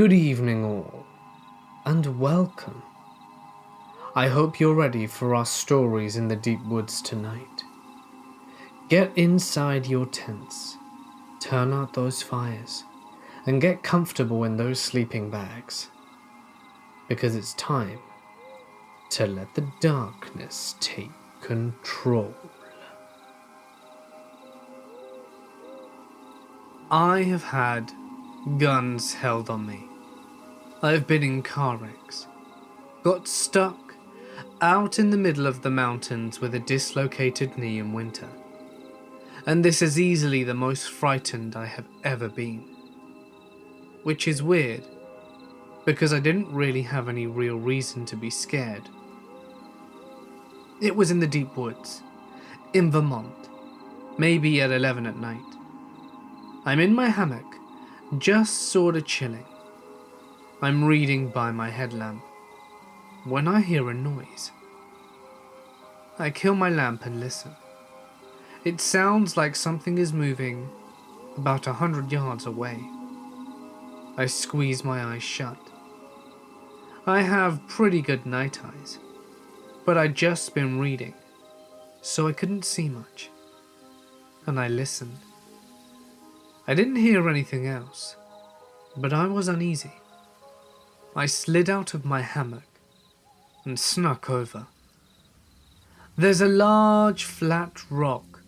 Good evening, all, and welcome. I hope you're ready for our stories in the deep woods tonight. Get inside your tents, turn out those fires, and get comfortable in those sleeping bags. Because it's time to let the darkness take control. I have had guns held on me. I've been in car wrecks, got stuck out in the middle of the mountains with a dislocated knee in winter. And this is easily the most frightened I have ever been. Which is weird, because I didn't really have any real reason to be scared. It was in the deep woods, in Vermont, maybe at 11 at night. I'm in my hammock, just sorta chilling. I'm reading by my headlamp, when I hear a noise. I kill my lamp and listen. It sounds like something is moving about 100 yards away. I squeeze my eyes shut. I have pretty good night eyes, but I'd just been reading, so I couldn't see much. And I listened. I didn't hear anything else, but I was uneasy. I slid out of my hammock and snuck over. There's a large flat rock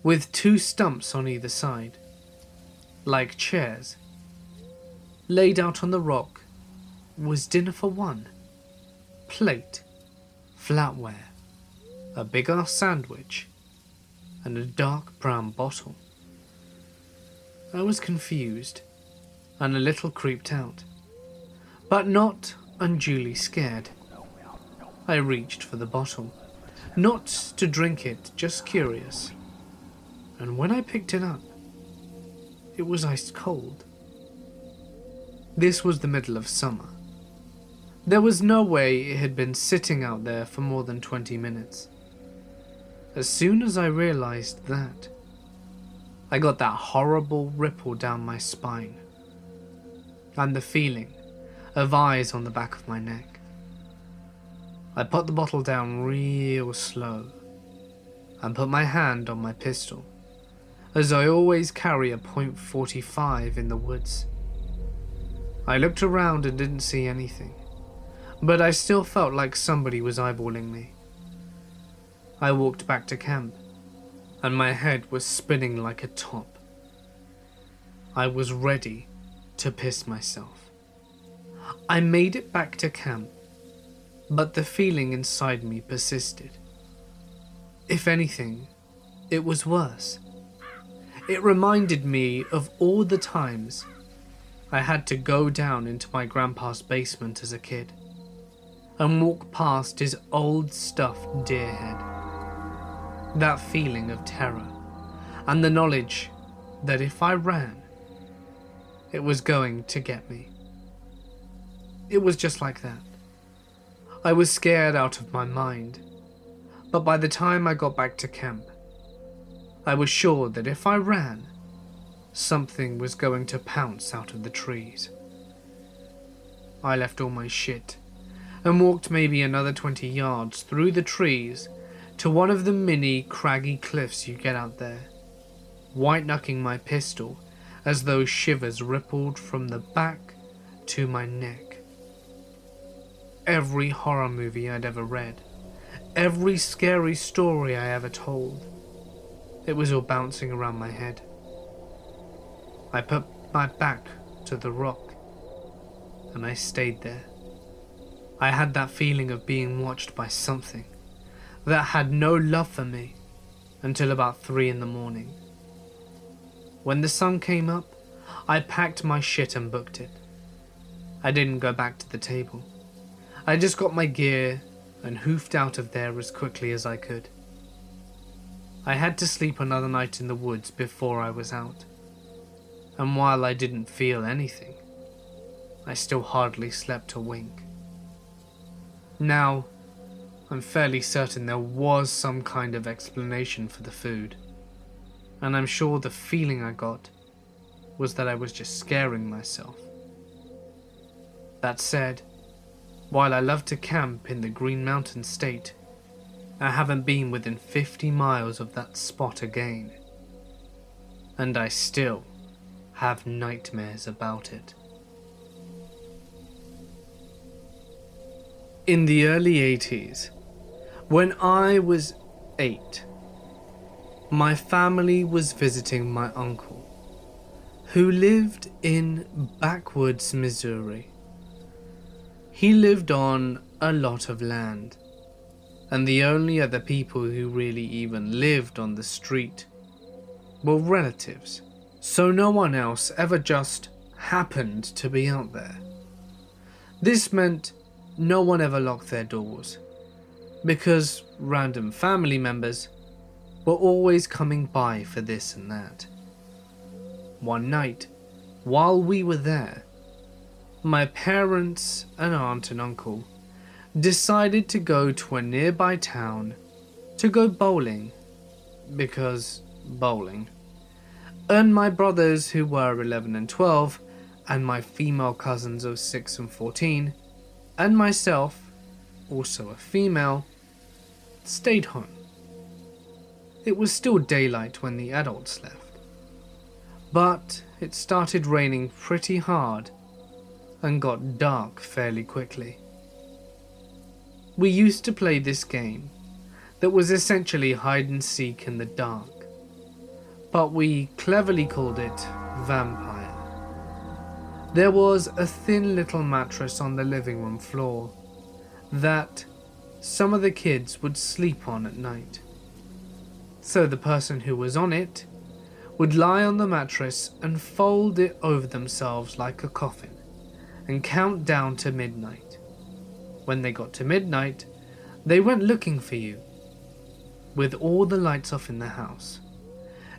with two stumps on either side, like chairs. Laid out on the rock was dinner for one, plate, flatware, a big-ass sandwich, and a dark brown bottle. I was confused and a little creeped out, but not unduly scared. I reached for the bottle, not to drink it, just curious. And when I picked it up, it was ice cold. This was the middle of summer. There was no way it had been sitting out there for more than 20 minutes. As soon as I realized that, I got that horrible ripple down my spine, and the feeling of eyes on the back of my neck. I put the bottle down real slow, and put my hand on my pistol, as I always carry a .45 in the woods. I looked around and didn't see anything, but I still felt like somebody was eyeballing me. I walked back to camp, and my head was spinning like a top. I was ready to piss myself. I made it back to camp, but the feeling inside me persisted. If anything, it was worse. It reminded me of all the times I had to go down into my grandpa's basement as a kid and walk past his old stuffed deer head. That feeling of terror, and the knowledge that if I ran, it was going to get me. It was just like that. I was scared out of my mind, but by the time I got back to camp, I was sure that if I ran, something was going to pounce out of the trees. I left all my shit and walked maybe another 20 yards through the trees to one of the mini craggy cliffs you get out there, white-knucking my pistol as those shivers rippled from the back to my neck. Every horror movie I'd ever read, every scary story I ever told, it was all bouncing around my head. I put my back to the rock, and I stayed there. I had that feeling of being watched by something that had no love for me until about 3 in the morning. When the sun came up, I packed my shit and booked it. I didn't go back to the table. I just got my gear and hoofed out of there as quickly as I could. I had to sleep another night in the woods before I was out, and while I didn't feel anything, I still hardly slept a wink. Now, I'm fairly certain there was some kind of explanation for the food, and I'm sure the feeling I got was that I was just scaring myself. That said, while I love to camp in the Green Mountain State, I haven't been within 50 miles of that spot again. And I still have nightmares about it. In the early 80s, when I was 8, my family was visiting my uncle, who lived in backwoods Missouri. He lived on a lot of land, and the only other people who really even lived on the street were relatives, so no one else ever just happened to be out there. This meant no one ever locked their doors, because random family members were always coming by for this and that. One night, while we were there, my parents and aunt and uncle decided to go to a nearby town to go bowling, because bowling. And my brothers, who were 11 and 12, and my female cousins of 6 and 14, and myself, also a female, stayed home. It was still daylight when the adults left, but it started raining pretty hard and got dark fairly quickly. We used to play this game that was essentially hide and seek in the dark, but we cleverly called it Vampire. There was a thin little mattress on the living room floor that some of the kids would sleep on at night. So the person who was on it would lie on the mattress and fold it over themselves like a coffin and count down to midnight. When they got to midnight, they went looking for you, with all the lights off in the house,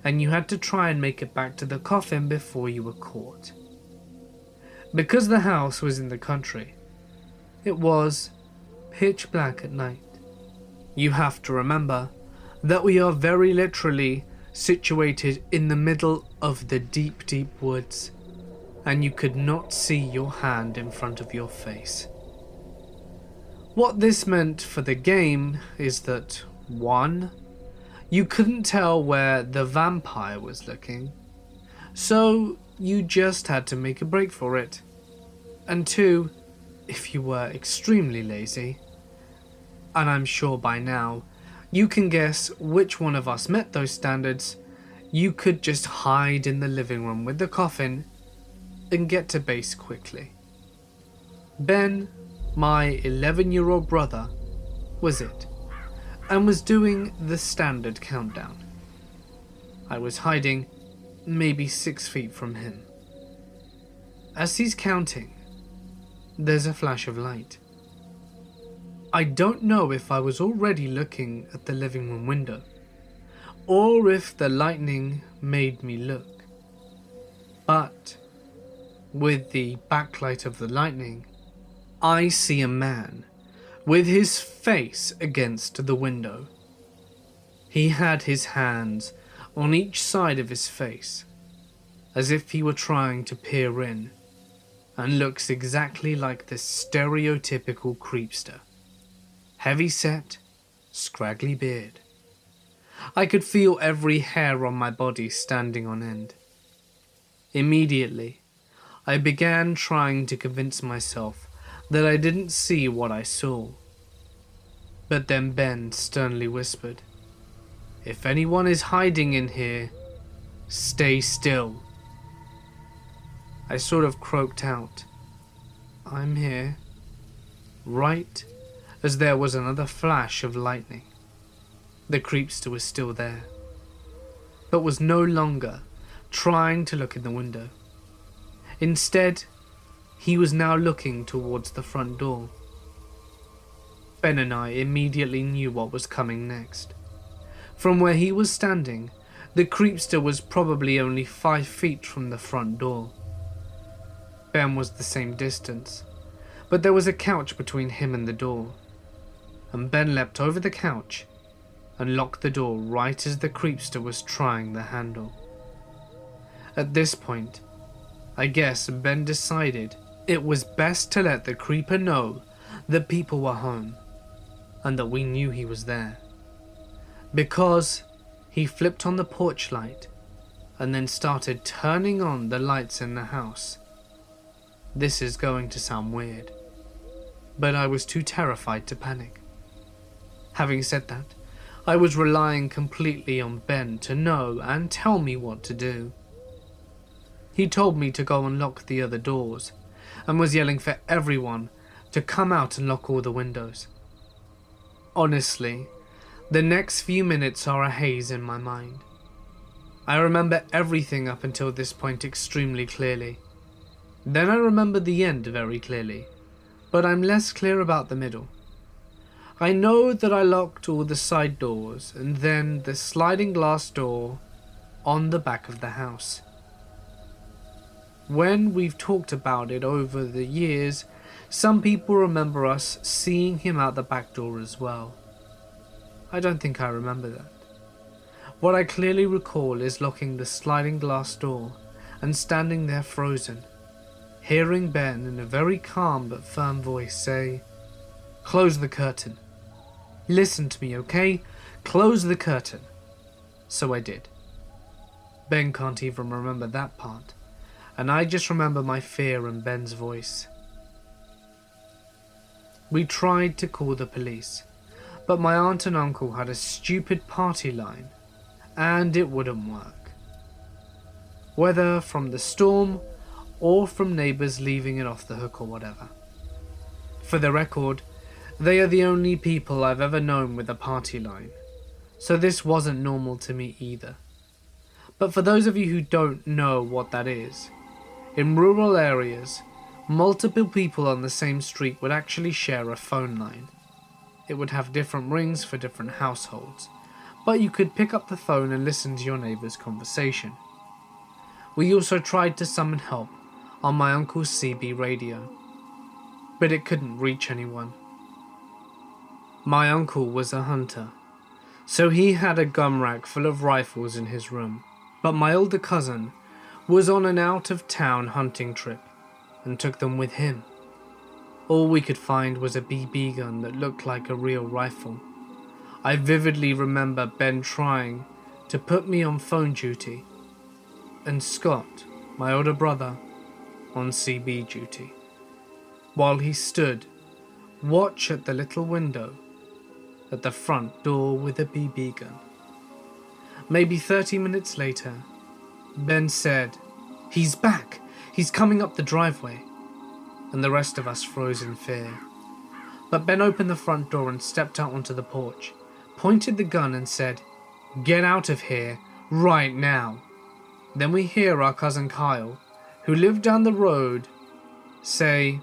and you had to try and make it back to the coffin before you were caught. Because the house was in the country, it was pitch black at night. You have to remember that we are very literally situated in the middle of the deep, deep woods, and you could not see your hand in front of your face. What this meant for the game is that 1, you couldn't tell where the vampire was looking, so you just had to make a break for it. And 2, if you were extremely lazy, and I'm sure by now you can guess which one of us met those standards, you could just hide in the living room with the coffin and get to base quickly. Ben, my 11-year-old brother, was it, and was doing the standard countdown. I was hiding maybe 6 feet from him. As he's counting, there's a flash of light. I don't know if I was already looking at the living room window, or if the lightning made me look. But with the backlight of the lightning, I see a man with his face against the window. He had his hands on each side of his face, as if he were trying to peer in, and looks exactly like the stereotypical creepster. Heavy set, scraggly beard. I could feel every hair on my body standing on end. Immediately, I began trying to convince myself that I didn't see what I saw. But then Ben sternly whispered, "If anyone is hiding in here, stay still." I sort of croaked out, "I'm here," right as there was another flash of lightning. The creepster was still there, but was no longer trying to look in the window. Instead, he was now looking towards the front door. Ben and I immediately knew what was coming next. From where he was standing, the creepster was probably only 5 feet from the front door. Ben was the same distance, but there was a couch between him and the door, and Ben leapt over the couch and locked the door right as the creepster was trying the handle. At this point, I guess Ben decided It was best to let the creeper know that people were home and that we knew he was there, because he flipped on the porch light and then started turning on the lights in the house. This is going to sound weird, but I was too terrified to panic. Having said that, I was relying completely on Ben to know and tell me what to do. He told me to go and lock the other doors, and was yelling for everyone to come out and lock all the windows. Honestly, the next few minutes are a haze in my mind. I remember everything up until this point extremely clearly. Then I remember the end very clearly, but I'm less clear about the middle. I know that I locked all the side doors and then the sliding glass door on the back of the house. When we've talked about it over the years, some people remember us seeing him out the back door as well. I don't think I remember that. What I clearly recall is locking the sliding glass door and standing there frozen, hearing Ben in a very calm but firm voice say, "Close the curtain. Listen to me, okay? Close the curtain." So I did. Ben can't even remember that part, and I just remember my fear in Ben's voice. We tried to call the police, but my aunt and uncle had a stupid party line, and it wouldn't work. Whether from the storm or from neighbours leaving it off the hook or whatever. For the record, they are the only people I've ever known with a party line, so this wasn't normal to me either. But for those of you who don't know what that is, in rural areas, multiple people on the same street would actually share a phone line. It would have different rings for different households, but you could pick up the phone and listen to your neighbour's conversation. We also tried to summon help on my uncle's CB radio, but it couldn't reach anyone. My uncle was a hunter, so he had a gun rack full of rifles in his room, but my older cousin was on an out-of-town hunting trip and took them with him. All we could find was a BB gun that looked like a real rifle. I vividly remember Ben trying to put me on phone duty and Scott, my older brother, on CB duty, while he stood watch at the little window at the front door with a BB gun. Maybe 30 minutes later, Ben said, "He's back! He's coming up the driveway," and the rest of us froze in fear. But Ben opened the front door and stepped out onto the porch, pointed the gun and said, "Get out of here, right now." Then we hear our cousin Kyle, who lived down the road, say,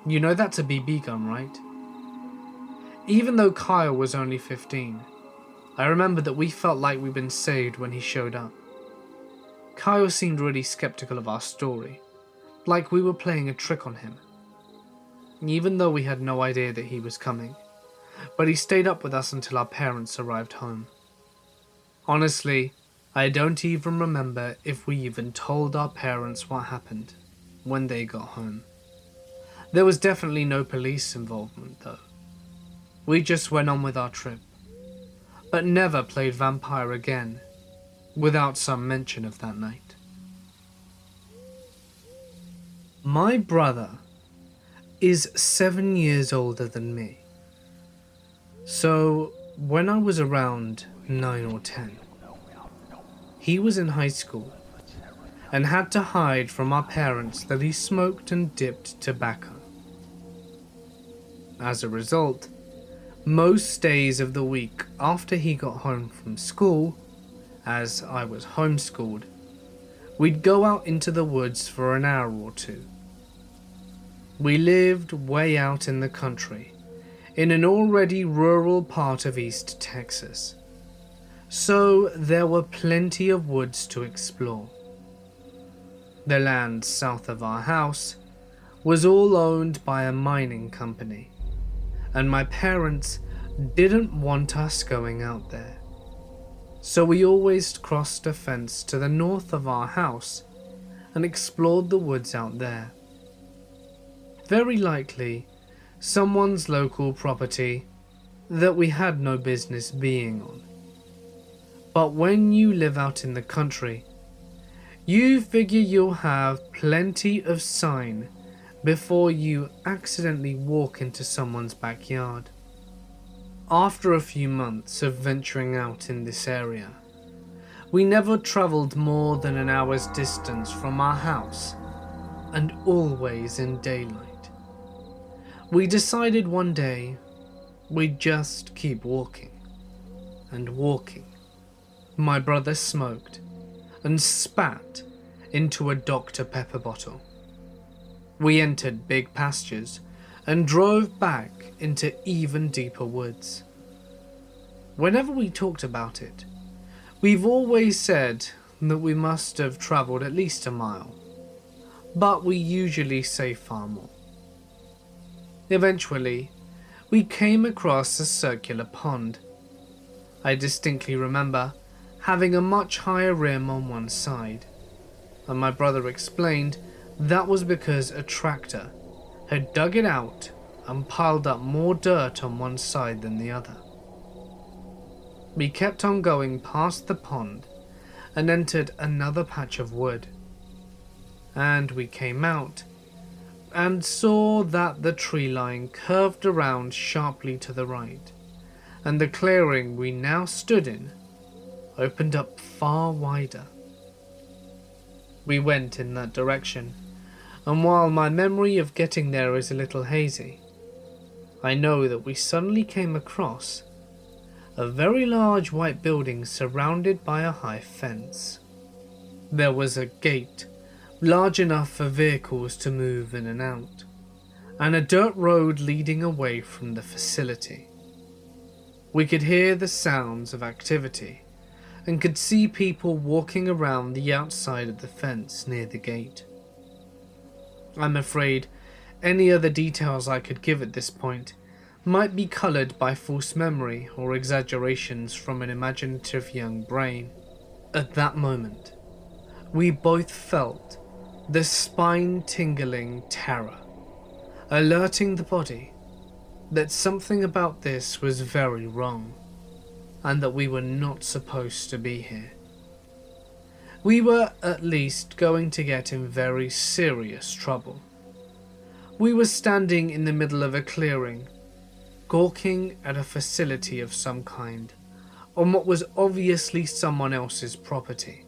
"You know that's a BB gun, right?" Even though Kyle was only 15, I remember that we felt like we'd been saved when he showed up. Kyle seemed really skeptical of our story, like we were playing a trick on him, even though we had no idea that he was coming, but he stayed up with us until our parents arrived home. Honestly, I don't even remember if we even told our parents what happened when they got home. There was definitely no police involvement though. We just went on with our trip, but never played vampire again without some mention of that night. My brother is 7 years older than me, so when I was around 9 or 10, he was in high school and had to hide from our parents that he smoked and dipped tobacco. As a result, most days of the week after he got home from school, as I was homeschooled, we'd go out into the woods for an hour or two. We lived way out in the country, in an already rural part of East Texas, so there were plenty of woods to explore. The land south of our house was all owned by a mining company, and my parents didn't want us going out there. So we always crossed a fence to the north of our house and explored the woods out there. very likely someone's local property that we had no business being on. But when you live out in the country, you figure you'll have plenty of sign before you accidentally walk into someone's backyard. After a few months of venturing out in this area, we never travelled more than an hour's distance from our house, and always in daylight. We decided one day we'd just keep walking and walking. My brother smoked and spat into a Dr. Pepper bottle. We entered big pastures and drove back into even deeper woods. Whenever we talked about it, we've always said that we must have travelled at least a mile, but we usually say far more. Eventually, we came across a circular pond. I distinctly remember having a much higher rim on one side, and my brother explained that was because a tractor had dug it out and piled up more dirt on one side than the other. We kept on going past the pond and entered another patch of wood, and we came out and saw that the tree line curved around sharply to the right, and the clearing we now stood in opened up far wider. We went in that direction, and while my memory of getting there is a little hazy, I know that we suddenly came across a very large white building surrounded by a high fence. There was a gate large enough for vehicles to move in and out, and a dirt road leading away from the facility. We could hear the sounds of activity and could see people walking around the outside of the fence near the gate. I'm afraid any other details I could give at this point might be coloured by false memory or exaggerations from an imaginative young brain. At that moment, we both felt the spine-tingling terror, alerting the body that something about this was very wrong, and that we were not supposed to be here. We were at least going to get in very serious trouble. We were standing in the middle of a clearing, gawking at a facility of some kind on what was obviously someone else's property.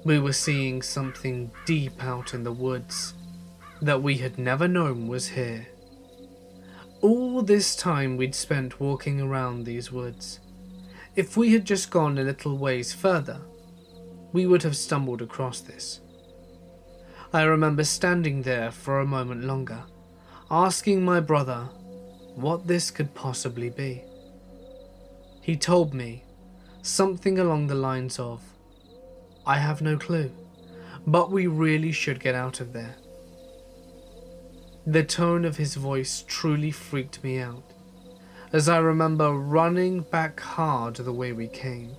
We were seeing something deep out in the woods that we had never known was here. All this time we'd spent walking around these woods, if we had just gone a little ways further, we would have stumbled across this. I remember standing there for a moment longer, asking my brother what this could possibly be. He told me something along the lines of, "I have no clue, but we really should get out of there." The tone of his voice truly freaked me out, as I remember running back hard the way we came,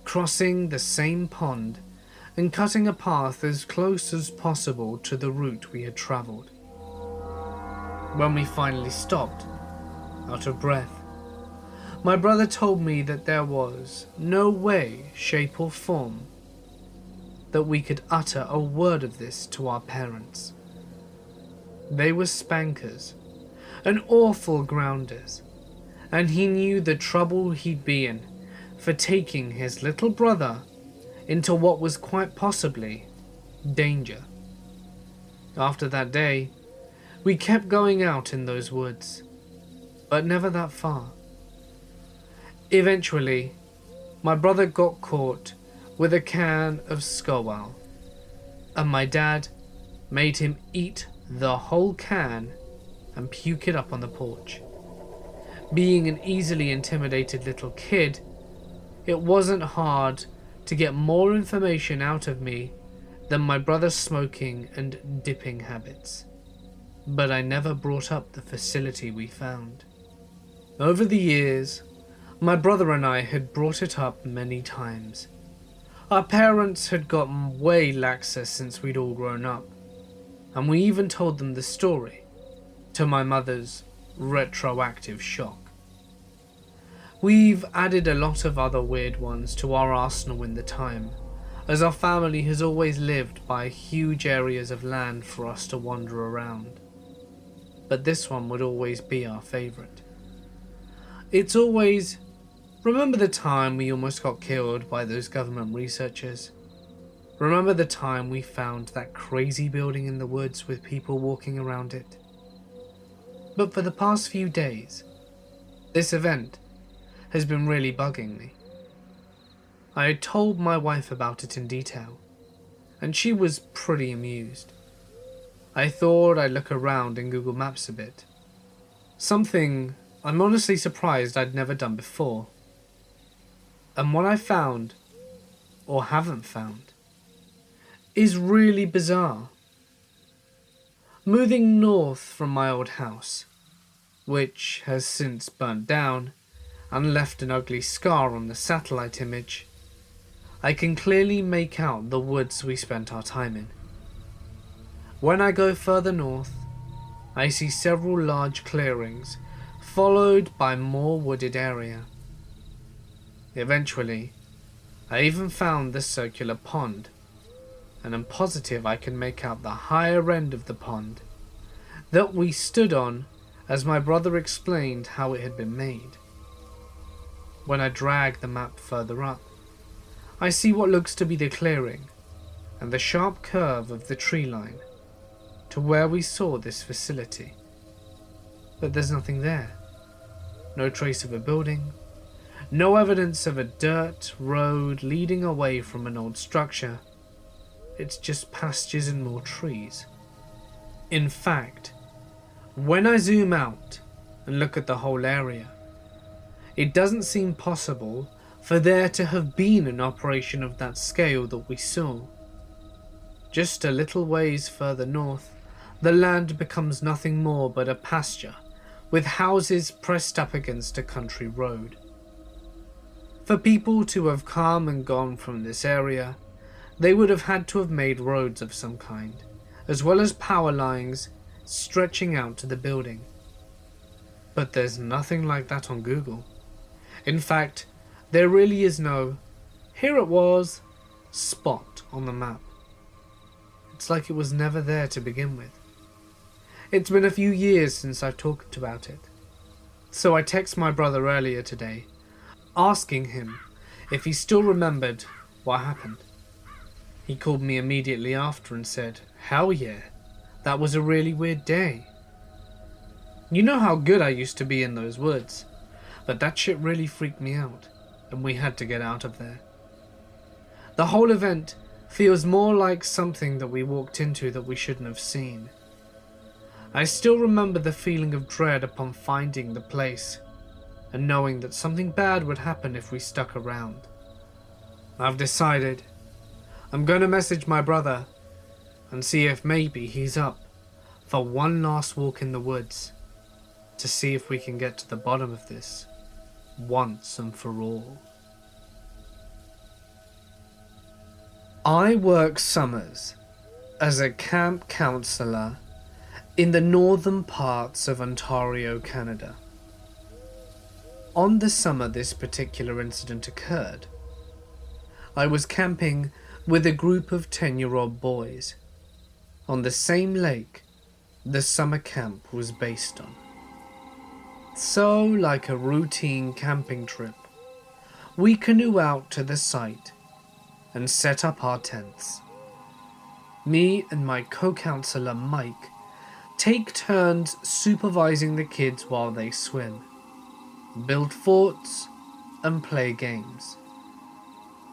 crossing the same pond and cutting a path as close as possible to the route we had travelled. When we finally stopped, out of breath, my brother told me that there was no way, shape or form that we could utter a word of this to our parents. They were spankers, and awful grounders, and he knew the trouble he'd be in for taking his little brother into what was quite possibly danger. After that day, we kept going out in those woods, but never that far. Eventually, my brother got caught with a can of Skowal, and my dad made him eat the whole can and puke it up on the porch. Being an easily intimidated little kid, it wasn't hard to get more information out of me than my brother's smoking and dipping habits. But I never brought up the facility we found. Over the years, my brother and I had brought it up many times. Our parents had gotten way laxer since we'd all grown up, and we even told them the story, to my mother's retroactive shock. We've added a lot of other weird ones to our arsenal in the time, as our family has always lived by huge areas of land for us to wander around. But this one would always be our favourite. It's always, remember the time we almost got killed by those government researchers? Remember the time we found that crazy building in the woods with people walking around it? But for the past few days, this event has been really bugging me. I had told my wife about it in detail, and she was pretty amused. I thought I'd look around in Google Maps a bit. Something I'm honestly surprised I'd never done before. And what I found, or haven't found, is really bizarre. Moving north from my old house, which has since burnt down and left an ugly scar on the satellite image, I can clearly make out the woods we spent our time in. When I go further north, I see several large clearings, followed by more wooded area. Eventually, I even found the circular pond, and I'm positive I can make out the higher end of the pond that we stood on as my brother explained how it had been made. When I drag the map further up, I see what looks to be the clearing and the sharp curve of the tree line to where we saw this facility. But there's nothing there. No trace of a building, no evidence of a dirt road leading away from an old structure. It's just pastures and more trees. In fact, when I zoom out and look at the whole area, it doesn't seem possible for there to have been an operation of that scale that we saw. Just a little ways further north, the land becomes nothing more but a pasture, with houses pressed up against a country road. For people to have come and gone from this area, they would have had to have made roads of some kind, as well as power lines stretching out to the building. But there's nothing like that on Google. In fact, there really is no, here it was, spot on the map. It's like it was never there to begin with. It's been a few years since I've talked about it, so I texted my brother earlier today, asking him if he still remembered what happened. He called me immediately after and said, "Hell yeah, that was a really weird day. You know how good I used to be in those woods, but that shit really freaked me out, and we had to get out of there." The whole event feels more like something that we walked into that we shouldn't have seen. I still remember the feeling of dread upon finding the place, and knowing that something bad would happen if we stuck around. I've decided I'm going to message my brother and see if maybe he's up for one last walk in the woods to see if we can get to the bottom of this once and for all. I work summers as a camp counselor in the northern parts of Ontario, Canada. On the summer this particular incident occurred, I was camping with a group of 10-year-old boys on the same lake the summer camp was based on. So, like a routine camping trip, we canoe out to the site and set up our tents. Me and my co-counselor Mike take turns supervising the kids while they swim, build forts, and play games.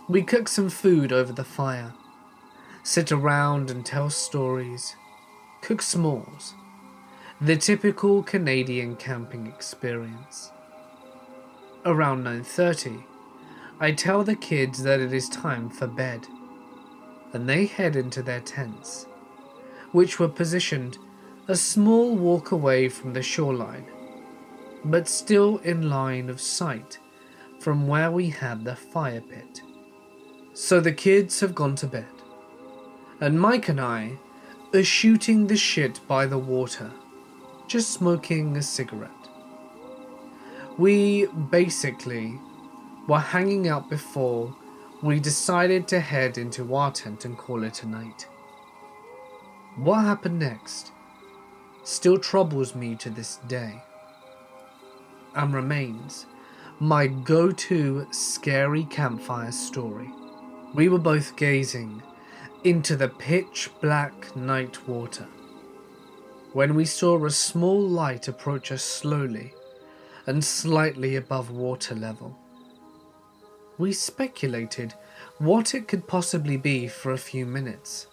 We cook some food over the fire, sit around and tell stories, cook s'mores, the typical Canadian camping experience. Around 9:30, I tell the kids that it is time for bed, and they head into their tents, which were positioned a small walk away from the shoreline, but still in line of sight from where we had the fire pit. So the kids have gone to bed, and Mike and I shooting the shit by the water, just smoking a cigarette. We basically were hanging out before we decided to head into our tent and call it a night. What happened next still troubles me to this day, and remains my go-to scary campfire story. We were both gazing into the pitch black night water when we saw a small light approach us slowly and slightly above water level. We speculated what it could possibly be for a few minutes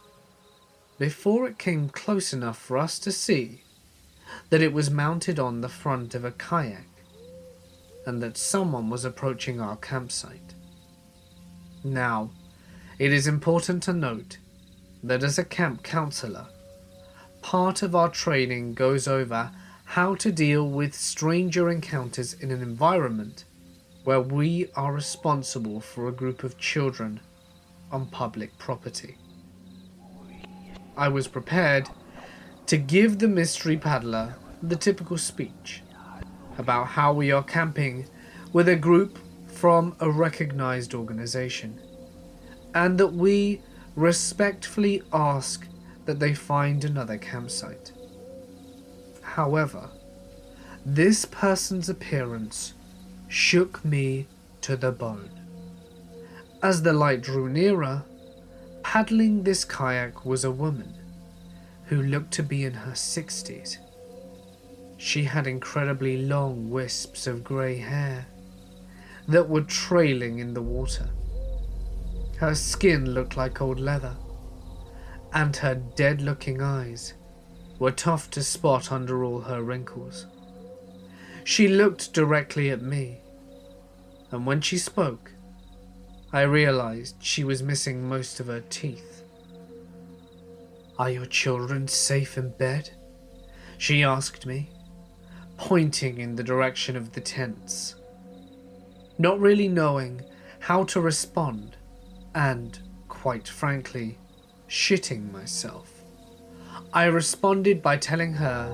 before it came close enough for us to see that it was mounted on the front of a kayak and that someone was approaching our campsite. Now, it is important to note that as a camp counselor, part of our training goes over how to deal with stranger encounters in an environment where we are responsible for a group of children on public property. I was prepared to give the mystery paddler the typical speech about how we are camping with a group from a recognized organization, and that we respectfully ask that they find another campsite. However, this person's appearance shook me to the bone. As the light drew nearer, paddling this kayak was a woman who looked to be in her 60s. She had incredibly long wisps of grey hair that were trailing in the water. Her skin looked like old leather, and her dead-looking eyes were tough to spot under all her wrinkles. She looked directly at me, and when she spoke, I realized she was missing most of her teeth. "Are your children safe in bed?" she asked me, pointing in the direction of the tents. Not really knowing how to respond, and, quite frankly, shitting myself, I responded by telling her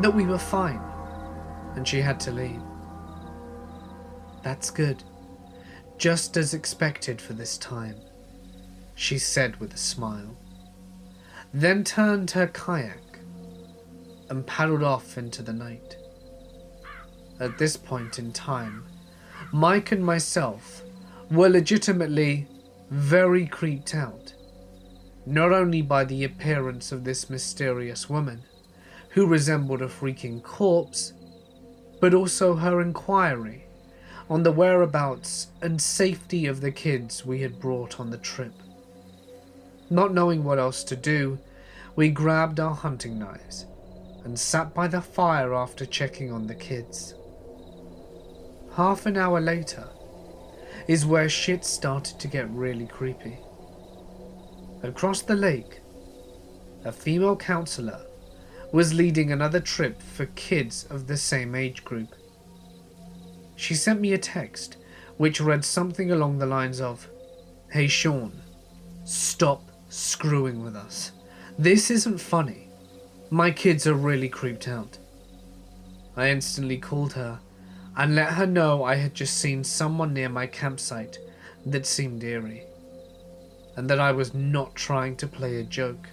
that we were fine and she had to leave. "That's good, just as expected for this time," she said with a smile, then turned her kayak and paddled off into the night. At this point in time, Mike and myself were legitimately very creeped out, not only by the appearance of this mysterious woman, who resembled a freaking corpse, but also her inquiry on the whereabouts and safety of the kids we had brought on the trip. Not knowing what else to do, we grabbed our hunting knives and sat by the fire after checking on the kids. Half an hour later is where shit started to get really creepy. Across the lake, a female counselor was leading another trip for kids of the same age group. She sent me a text which read something along the lines of, "Hey Sean, stop screwing with us. This isn't funny. My kids are really creeped out." I instantly called her and let her know I had just seen someone near my campsite that seemed eerie, and that I was not trying to play a joke.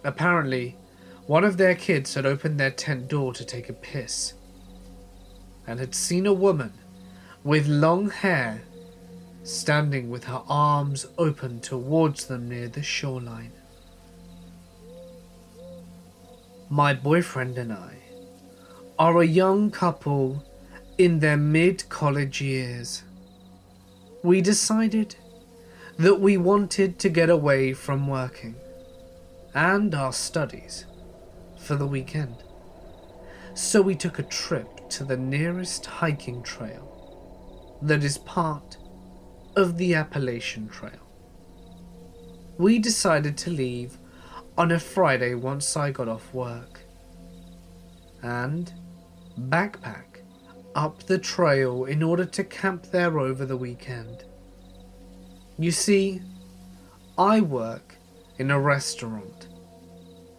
Apparently, one of their kids had opened their tent door to take a piss, and had seen a woman with long hair standing with her arms open towards them near the shoreline. My boyfriend and I are a young couple in their mid-college years. We decided that we wanted to get away from working and our studies for the weekend. So we took a trip to the nearest hiking trail that is part of the Appalachian Trail. We decided to leave on a Friday once I got off work, and backpack up the trail in order to camp there over the weekend. You see, I work in a restaurant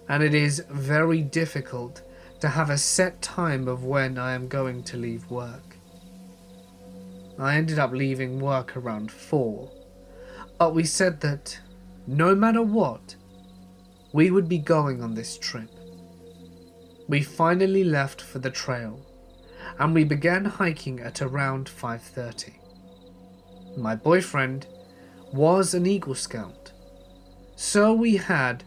and it is very difficult to have a set time of when I am going to leave work. I ended up leaving work around 4, but we said that no matter what, we would be going on this trip. We finally left for the trail, and we began hiking at around 5:30. My boyfriend was an Eagle Scout, so we had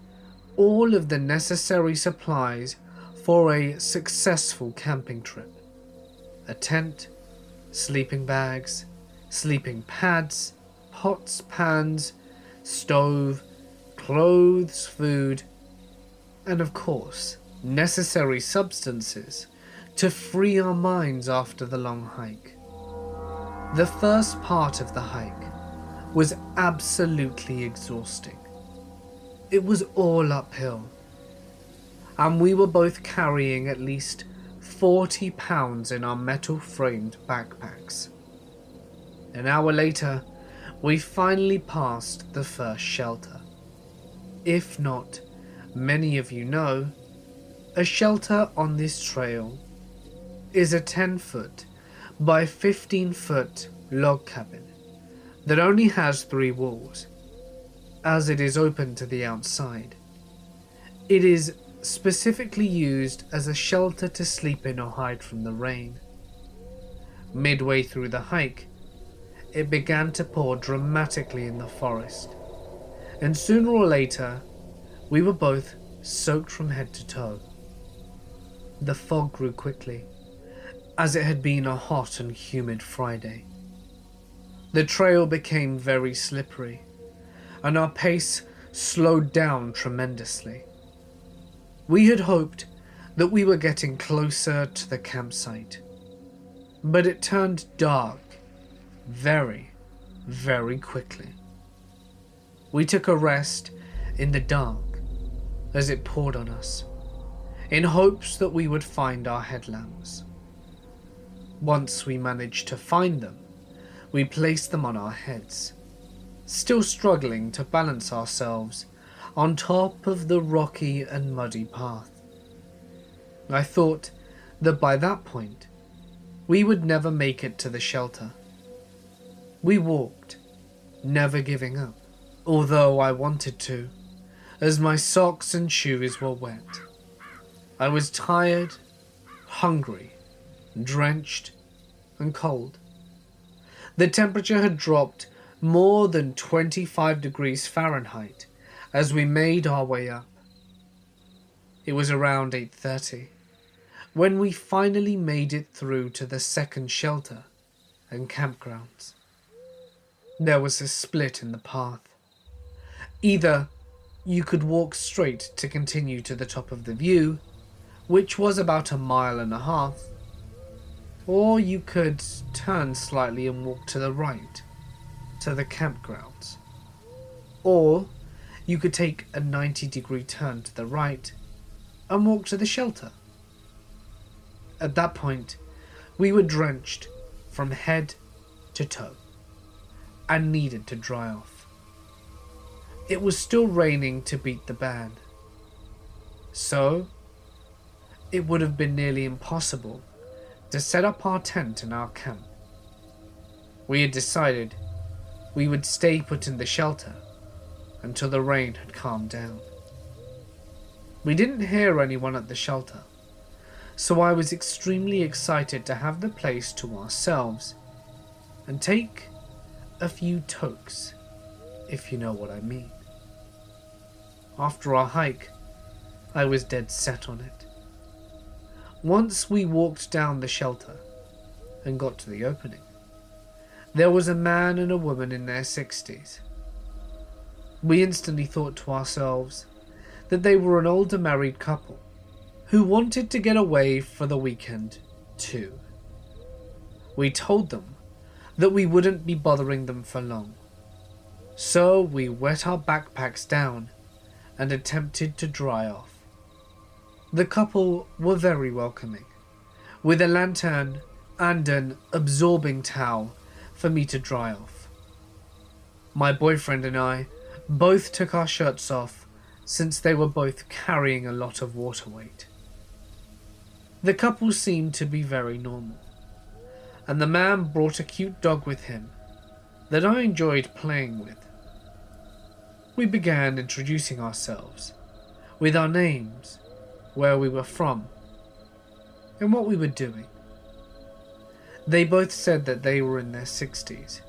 all of the necessary supplies for a successful camping trip. A tent, sleeping bags, sleeping pads, pots, pans, stove, clothes, food, and of course, necessary substances to free our minds after the long hike. The first part of the hike was absolutely exhausting. It was all uphill, and we were both carrying at least 40 pounds in our metal-framed backpacks. An hour later, we finally passed the first shelter. If not, many of you know, a shelter on this trail is a 10-foot by 15-foot log cabin that only has 3 walls, as it is open to the outside. It is specifically used as a shelter to sleep in or hide from the rain. Midway through the hike, it began to pour dramatically in the forest, and sooner or later, we were both soaked from head to toe. The fog grew quickly, as it had been a hot and humid Friday. The trail became very slippery, and our pace slowed down tremendously. We had hoped that we were getting closer to the campsite, but it turned dark very, very quickly. We took a rest in the dark as it poured on us, in hopes that we would find our headlamps. Once we managed to find them, we placed them on our heads, still struggling to balance ourselves on top of the rocky and muddy path. I thought that by that point, we would never make it to the shelter. We walked, never giving up, although I wanted to, as my socks and shoes were wet. I was tired, hungry, drenched, and cold. The temperature had dropped more than 25 degrees Fahrenheit as we made our way up. It was around 8:30 when we finally made it through to the second shelter and campgrounds. There was a split in the path. Either you could walk straight to continue to the top of the view, which was about 1.5 miles, or you could turn slightly and walk to the right to the campgrounds. Or you could take a 90-degree turn to the right and walk to the shelter. At that point, we were drenched from head to toe and needed to dry off. It was still raining to beat the band, so it would have been nearly impossible to set up our tent in our camp. We had decided we would stay put in the shelter until the rain had calmed down. We didn't hear anyone at the shelter, so I was extremely excited to have the place to ourselves and take a few tokes, if you know what I mean. After our hike, I was dead set on it. Once we walked down the shelter and got to the opening, there was a man and a woman in their 60s. We instantly thought to ourselves that they were an older married couple who wanted to get away for the weekend too. We told them that we wouldn't be bothering them for long, so we wet our backpacks down and attempted to dry off. The couple were very welcoming, with a lantern and an absorbing towel for me to dry off. My boyfriend and I both took our shirts off since they were both carrying a lot of water weight. The couple seemed to be very normal, and the man brought a cute dog with him that I enjoyed playing with. We began introducing ourselves with our names, where we were from, and what we were doing. They both said that they were in their 60s.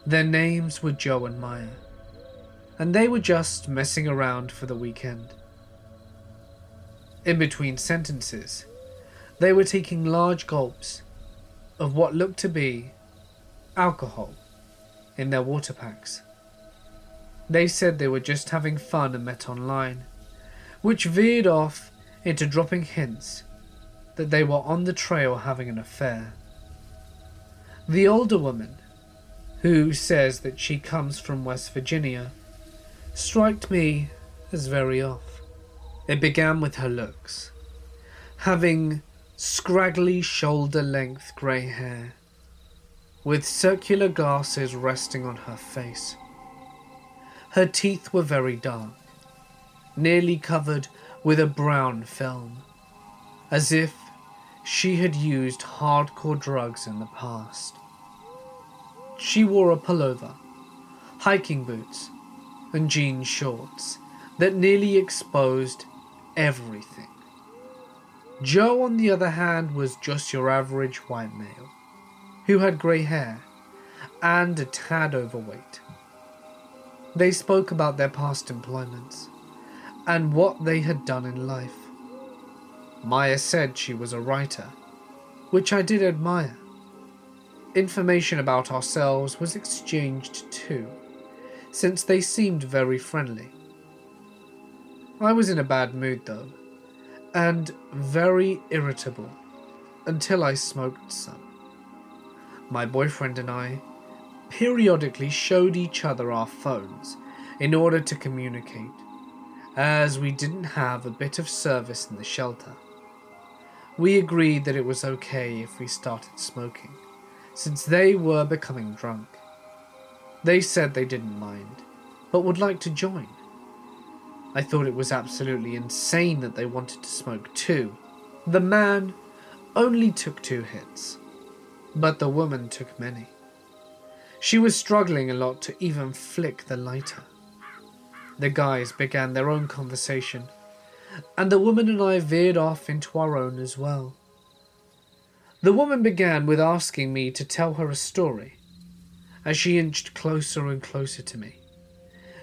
Their names were Joe and Maya, and they were just messing around for the weekend. In between sentences, they were taking large gulps of what looked to be alcohol in their water packs. They said they were just having fun and met online, which veered off into dropping hints that they were on the trail having an affair. The older woman, who says that she comes from West Virginia, struck me as very off. It began with her looks, having scraggly shoulder-length grey hair, with circular glasses resting on her face. Her teeth were very dark, nearly covered with a brown film, as if she had used hardcore drugs in the past. She wore a pullover, hiking boots, and jean shorts that nearly exposed everything. Joe, on the other hand, was just your average white male, who had grey hair and a tad overweight. They spoke about their past employments and what they had done in life. Maya said she was a writer, which I did admire. Information about ourselves was exchanged too, since they seemed very friendly. I was in a bad mood though, and very irritable until I smoked some. My boyfriend and I periodically showed each other our phones in order to communicate, as we didn't have a bit of service in the shelter. We agreed that it was okay if we started smoking, since they were becoming drunk. They said they didn't mind, but would like to join. I thought it was absolutely insane that they wanted to smoke too. The man only took 2 hits, but the woman took many. She was struggling a lot to even flick the lighter. The guys began their own conversation, and the woman and I veered off into our own as well. The woman began with asking me to tell her a story. As she inched closer and closer to me,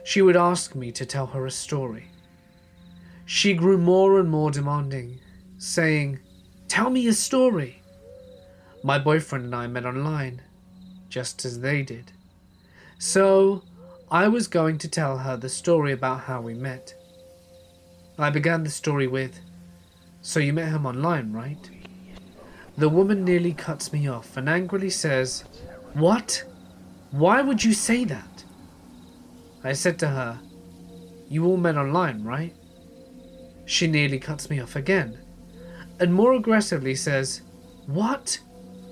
she would ask me to tell her a story. She grew more and more demanding, saying, "Tell me a story." My boyfriend and I met online, just as they did. So I was going to tell her the story about how we met. I began the story with, "So you met him online, right?" The woman nearly cuts me off and angrily says, "What? Why would you say that?" I said to her, "You all met online, right?" She nearly cuts me off again, and more aggressively says, "What?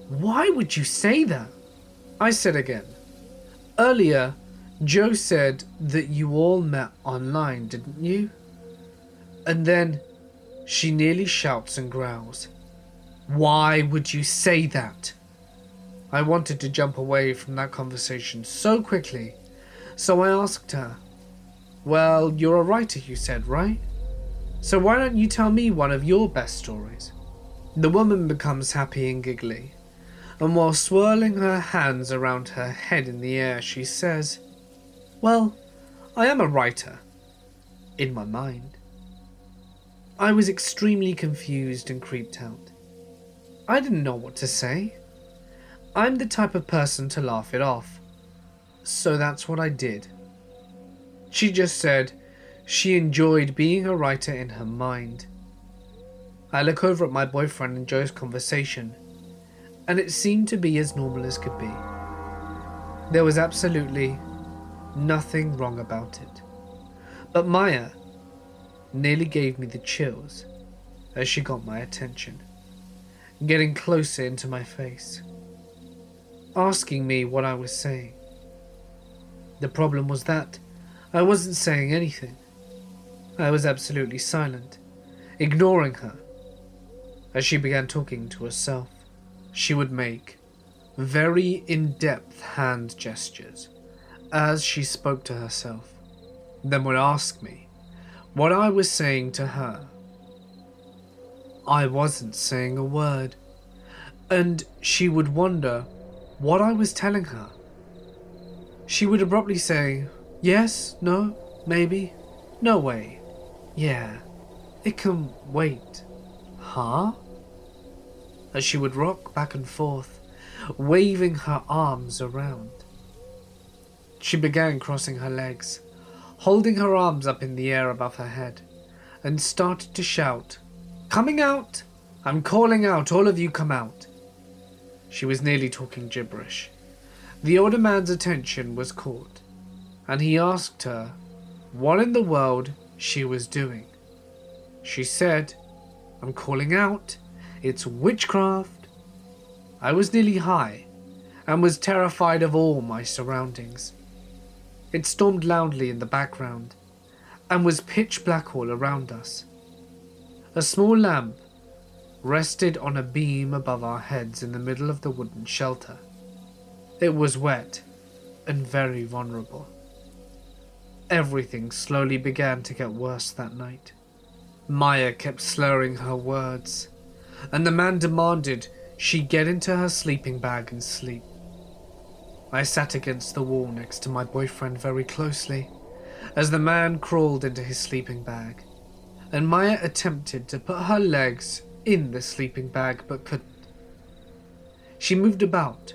Why would you say that?" I said again, "Earlier, Joe said that you all met online, didn't you?" And then she nearly shouts and growls, "Why would you say that?" I wanted to jump away from that conversation so quickly, so I asked her, "Well, you're a writer, you said, right? So why don't you tell me one of your best stories?" The woman becomes happy and giggly, and while swirling her hands around her head in the air, she says, "Well, I am a writer, in my mind." I was extremely confused and creeped out. I didn't know what to say. I'm the type of person to laugh it off, so that's what I did. She just said she enjoyed being a writer in her mind. I look over at my boyfriend and Joe's conversation, and it seemed to be as normal as could be. There was absolutely nothing wrong about it. But Maya nearly gave me the chills as she got my attention, getting closer into my face, asking me what I was saying. The problem was that I wasn't saying anything. I was absolutely silent, ignoring her. As she began talking to herself, she would make very in-depth hand gestures as she spoke to herself, then would ask me what I was saying to her. I wasn't saying a word, and she would wonder what I was telling her. She would abruptly say, "Yes, no, maybe, no way, yeah, it can wait, huh?" As she would rock back and forth, waving her arms around. She began crossing her legs, holding her arms up in the air above her head, and started to shout, "Coming out! I'm calling out, all of you come out!" She was nearly talking gibberish. The older man's attention was caught, and he asked her what in the world she was doing. She said, "I'm calling out, it's witchcraft." I was nearly high, and was terrified of all my surroundings. It stormed loudly in the background, and was pitch black all around us. A small lamp rested on a beam above our heads in the middle of the wooden shelter. It was wet and very vulnerable. Everything slowly began to get worse that night. Maya kept slurring her words, and the man demanded she get into her sleeping bag and sleep. I sat against the wall next to my boyfriend very closely as the man crawled into his sleeping bag, and Maya attempted to put her legs in the sleeping bag but couldn't. She moved about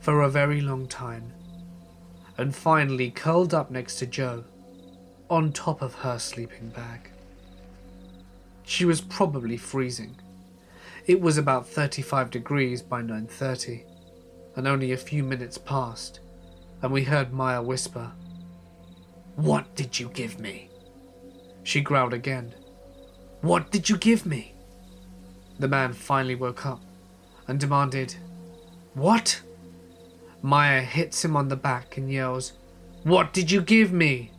for a very long time, and finally curled up next to Joe, on top of her sleeping bag. She was probably freezing. It was about 35 degrees by 9:30, and only a few minutes passed, and we heard Maya whisper, "What did you give me?" She growled again, "What did you give me?" The man finally woke up and demanded, "What?" Maya hits him on the back and yells, "What did you give me?"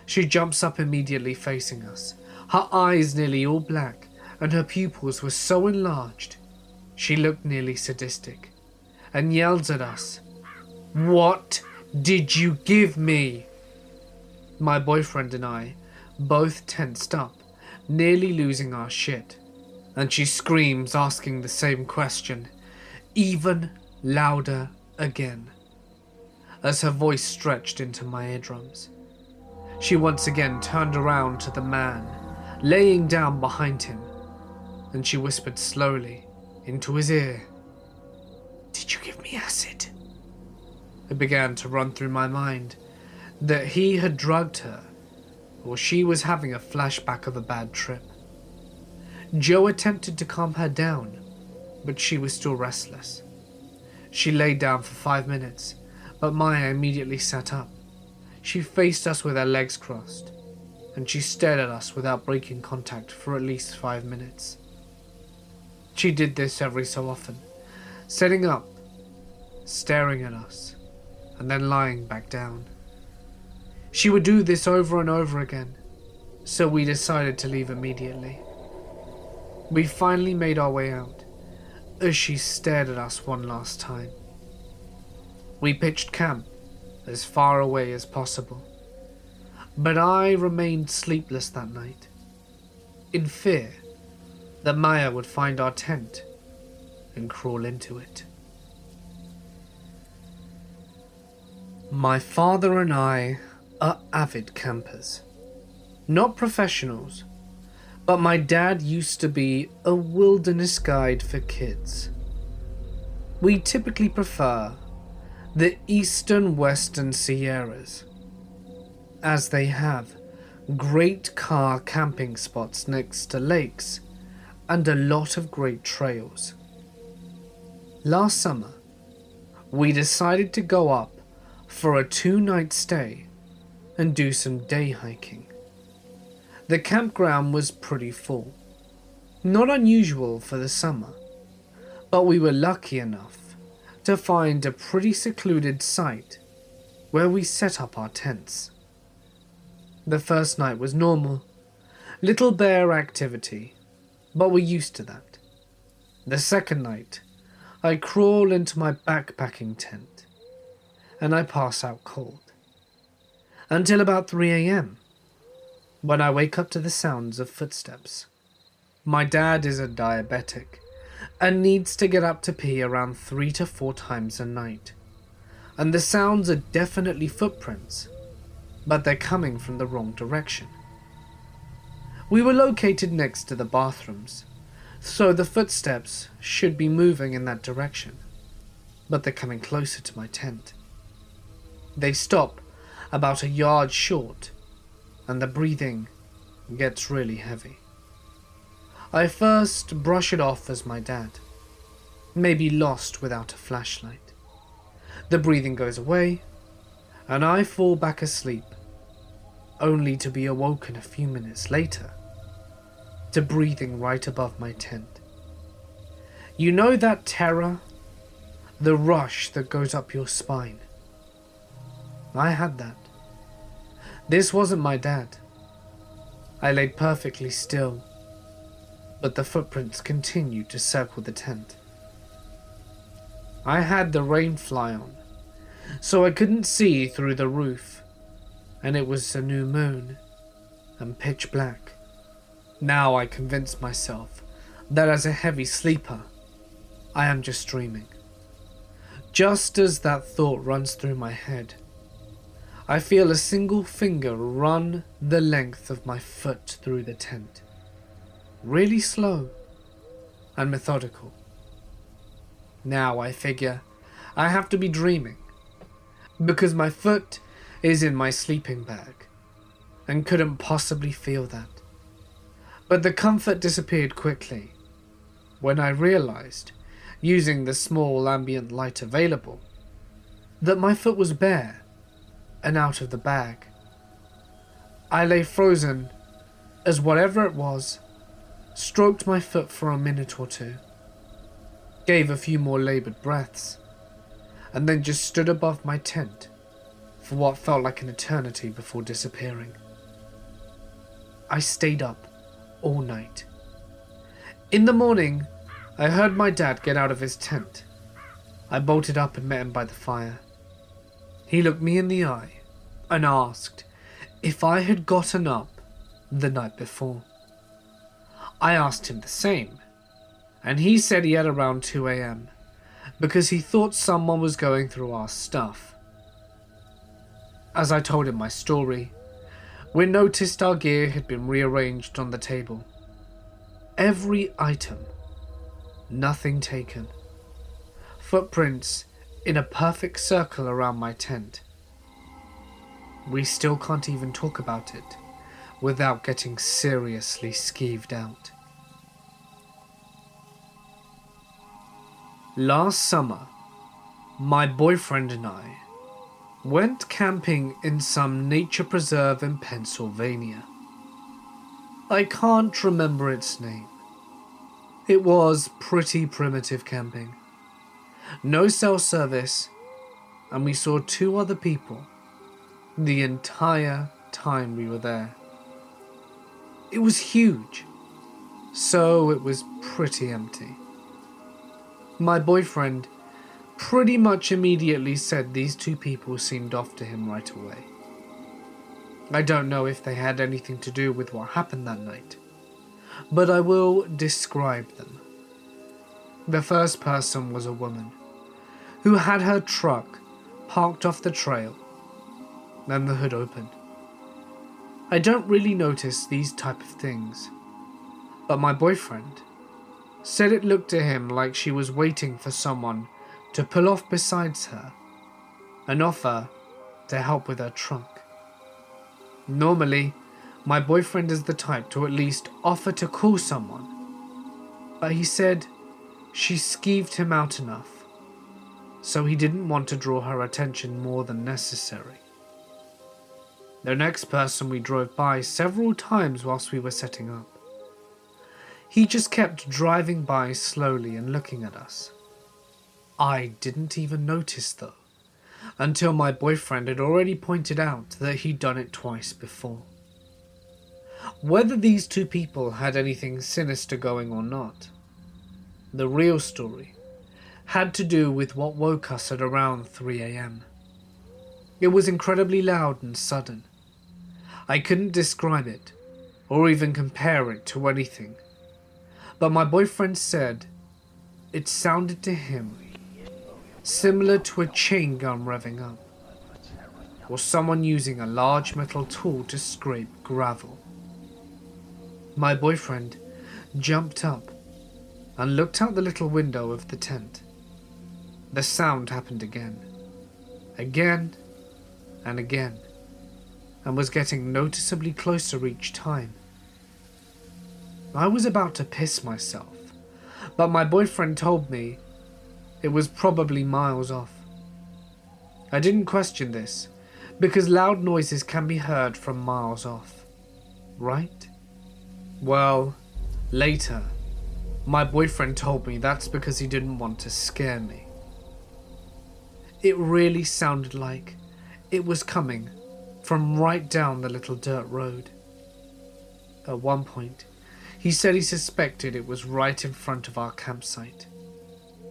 She jumps up immediately facing us, her eyes nearly all black, and her pupils were so enlarged she looked nearly sadistic, and yells at us, "What did you give me?" My boyfriend and I both tensed up, nearly losing our shit, and she screams asking the same question, even louder again, as her voice stretched into my eardrums. She once again turned around to the man, laying down behind him, and she whispered slowly into his ear, "Did you give me acid?" It began to run through my mind that he had drugged her, or she was having a flashback of a bad trip. Joe attempted to calm her down, but she was still restless. She lay down for 5 minutes, but Maya immediately sat up. She faced us with her legs crossed, and she stared at us without breaking contact for at least 5 minutes. She did this every so often, sitting up, staring at us, and then lying back down. She would do this over and over again, so we decided to leave immediately. We finally made our way out, as she stared at us one last time. We pitched camp as far away as possible, but I remained sleepless that night, in fear that Maya would find our tent and crawl into it. My father and I are avid campers, not professionals, but my dad used to be a wilderness guide for kids. We typically prefer the eastern western Sierras, as they have great car camping spots next to lakes and a lot of great trails. Last summer, we decided to go up for a 2-night stay and do some day hiking. The campground was pretty full, not unusual for the summer, but we were lucky enough to find a pretty secluded site where we set up our tents. The first night was normal, Little bear activity, but we're used to that. The second night, I crawl into my backpacking tent and I pass out cold. Until about 3 a.m. when I wake up to the sounds of footsteps. My dad is a diabetic and needs to get up to pee around 3 to 4 times a night. And the sounds are definitely footprints, but they're coming from the wrong direction. We were located next to the bathrooms, so the footsteps should be moving in that direction, but they're coming closer to my tent. They stop about a yard short, and the breathing gets really heavy. I first brush it off as my dad, maybe lost without a flashlight. The breathing goes away, and I fall back asleep, only to be awoken a few minutes later to breathing right above my tent. You know that terror? The rush that goes up your spine. I had that. This wasn't my dad. I lay perfectly still, but the footprints continued to circle the tent. I had the rain fly on, so I couldn't see through the roof, and it was a new moon and pitch black. Now I convince myself that as a heavy sleeper, I am just dreaming. Just as that thought runs through my head, I feel a single finger run the length of my foot through the tent. Really slow and methodical. Now I figure I have to be dreaming, because my foot is in my sleeping bag and couldn't possibly feel that. But the comfort disappeared quickly when I realized, using the small ambient light available, that my foot was bare and out of the bag. I lay frozen as whatever it was stroked my foot for a minute or two, gave a few more labored breaths, and then just stood above my tent for what felt like an eternity before disappearing. I stayed up all night. In the morning, I heard my dad get out of his tent. I bolted up and met him by the fire. He looked me in the eye and asked if I had gotten up the night before. I asked him the same, and he said he had around 2 a.m. because he thought someone was going through our stuff. As I told him my story, we noticed our gear had been rearranged on the table. Every item, nothing taken. Footprints in a perfect circle around my tent. We still can't even talk about it without getting seriously skeeved out. Last summer, my boyfriend and I went camping in some nature preserve in Pennsylvania. I can't remember its name. It was pretty primitive camping. No cell service, and we saw 2 other people the entire time we were there. It was huge, so it was pretty empty. My boyfriend pretty much immediately said these 2 people seemed off to him right away. I don't know if they had anything to do with what happened that night, but I will describe them. The first person was a woman who had her truck parked off the trail and the hood open. I don't really notice these type of things, but my boyfriend said it looked to him like she was waiting for someone to pull off besides her and offer to help with her trunk. Normally, my boyfriend is the type to at least offer to call someone, but he said she skeeved him out enough, so he didn't want to draw her attention more than necessary. The next person we drove by several times whilst we were setting up. He just kept driving by slowly and looking at us. I didn't even notice though, until my boyfriend had already pointed out that he'd done it twice before. Whether these two people had anything sinister going or not, the real story had to do with what woke us at around 3 a.m. It was incredibly loud and sudden. I couldn't describe it or even compare it to anything, but my boyfriend said it sounded to him similar to a chain gun revving up, or someone using a large metal tool to scrape gravel. My boyfriend jumped up and looked out the little window of the tent. The sound happened again and again, and was getting noticeably closer each time. I was about to piss myself, but my boyfriend told me it was probably miles off. I didn't question this, because loud noises can be heard from miles off, right? Well, later, my boyfriend told me that's because he didn't want to scare me. It really sounded like it was coming from right down the little dirt road. At one point, he said he suspected it was right in front of our campsite.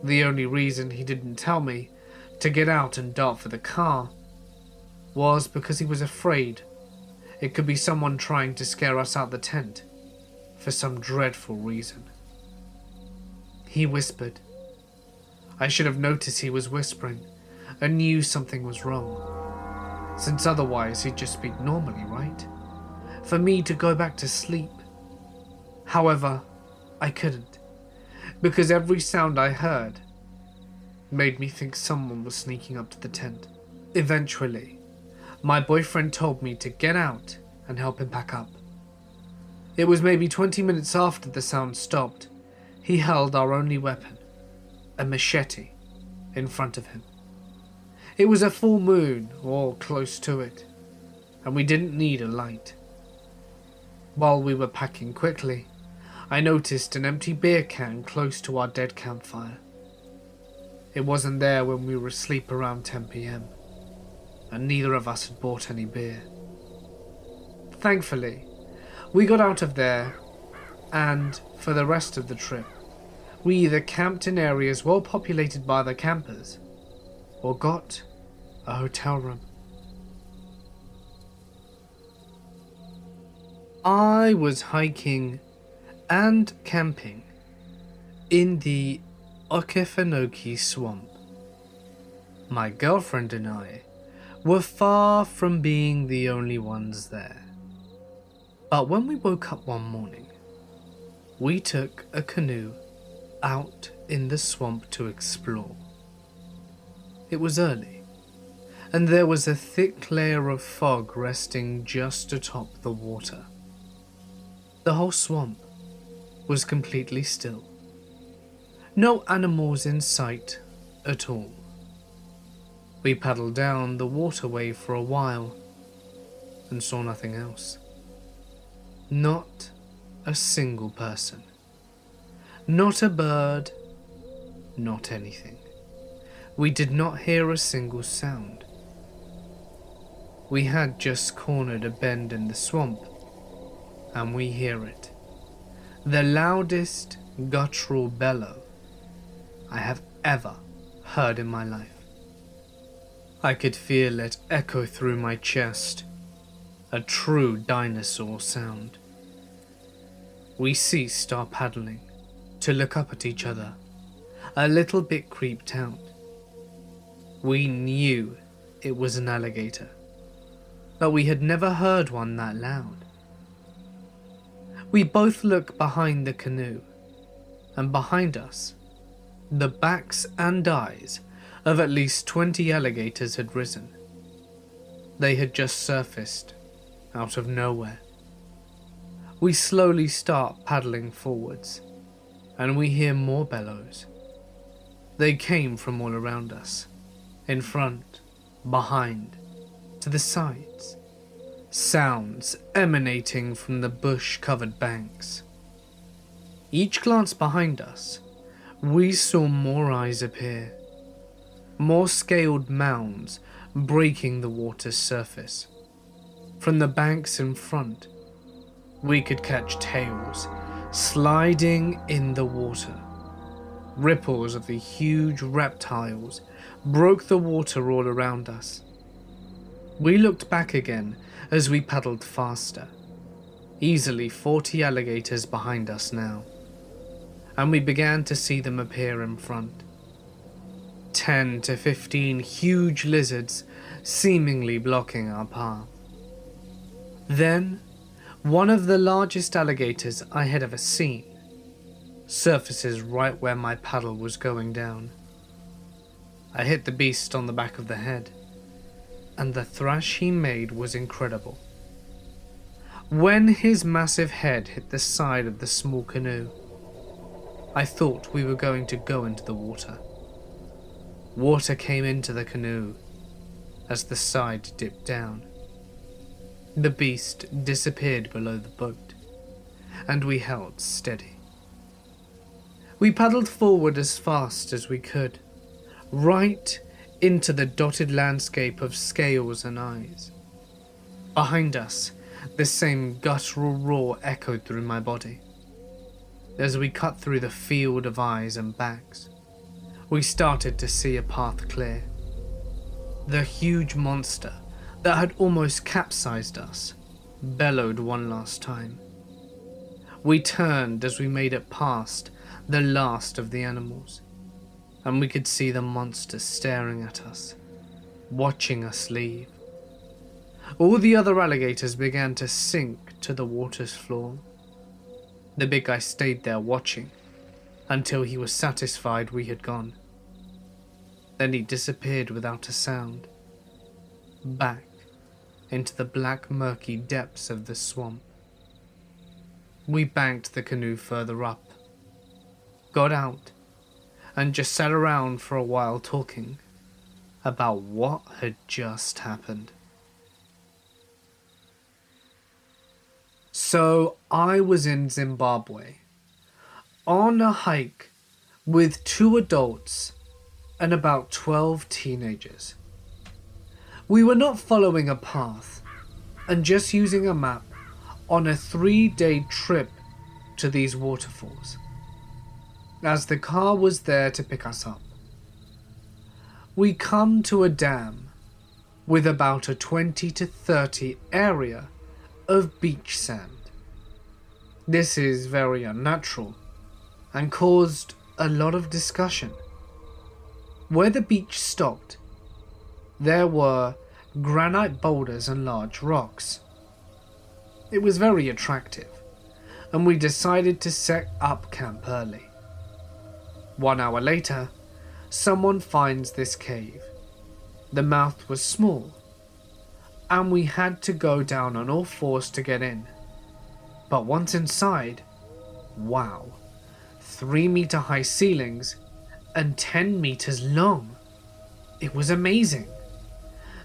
The only reason he didn't tell me to get out and dart for the car was because he was afraid it could be someone trying to scare us out the tent for some dreadful reason. He whispered. I should have noticed he was whispering and knew something was wrong, since otherwise he'd just speak normally, right? For me to go back to sleep. However, I couldn't, because every sound I heard made me think someone was sneaking up to the tent. Eventually, my boyfriend told me to get out and help him pack up. It was maybe 20 minutes after the sound stopped. He held our only weapon, a machete, in front of him. It was a full moon, or close to it, and we didn't need a light. While we were packing quickly, I noticed an empty beer can close to our dead campfire. It wasn't there when we were asleep around 10 p.m, and neither of us had bought any beer. Thankfully, we got out of there, and for the rest of the trip, we either camped in areas well populated by the campers, or got a hotel room. I was hiking and camping in the Okefenokee swamp. My girlfriend and I were far from being the only ones there. But when we woke up one morning, we took a canoe out in the swamp to explore. It was early, and there was a thick layer of fog resting just atop the water. The whole swamp was completely still. No animals in sight at all. We paddled down the waterway for a while and saw nothing else. Not a single person. Not a bird. Not anything. We did not hear a single sound. We had just cornered a bend in the swamp, and we hear it. The loudest guttural bellow I have ever heard in my life. I could feel it echo through my chest, a true dinosaur sound. We ceased our paddling to look up at each other, a little bit creeped out. We knew it was an alligator, but we had never heard one that loud. We both looked behind the canoe, and behind us, the backs and eyes of at least 20 alligators had risen. They had just surfaced out of nowhere. We slowly start paddling forwards, and we hear more bellows. They came from all around us, in front, behind, to the sides. Sounds emanating from the bush-covered banks. Each glance behind us, we saw more eyes appear, more scaled mounds breaking the water's surface. From the banks in front, We could catch tails sliding in the water. Ripples of the huge reptiles broke the water all around us. We looked back again as we paddled faster. Easily 40 alligators behind us now, and we began to see them appear in front. 10 to 15 huge lizards seemingly blocking our path. Then, one of the largest alligators I had ever seen surfaces right where my paddle was going down. I hit the beast on the back of the head, and the thrash he made was incredible. When his massive head hit the side of the small canoe, I thought we were going to go into the water. Water came into the canoe as the side dipped down. The beast disappeared below the boat, and we held steady. We paddled forward as fast as we could, right into the dotted landscape of scales and eyes. Behind us, the same guttural roar echoed through my body. As we cut through the field of eyes and backs, we started to see a path clear. The huge monster that had almost capsized us bellowed one last time. We turned as we made it past the last of the animals, and we could see the monster staring at us, watching us leave. All the other alligators began to sink to the water's floor. The big guy stayed there watching until he was satisfied we had gone. Then he disappeared without a sound, back into the black murky depths of the swamp. We banked the canoe further up, got out, and just sat around for a while talking about what had just happened. So I was in Zimbabwe, on a hike with 2 adults and about 12 teenagers. We were not following a path and just using a map on a 3-day trip to these waterfalls, as the car was there to pick us up. We come to a dam with about a 20 to 30 area of beach sand. This is very unnatural and caused a lot of discussion. Where the beach stopped, there were granite boulders and large rocks. It was very attractive, and we decided to set up camp early. 1 hour later, someone finds this cave. The mouth was small, and we had to go down on all fours to get in. But once inside, wow, 3-meter high ceilings and 10 meters long. It was amazing.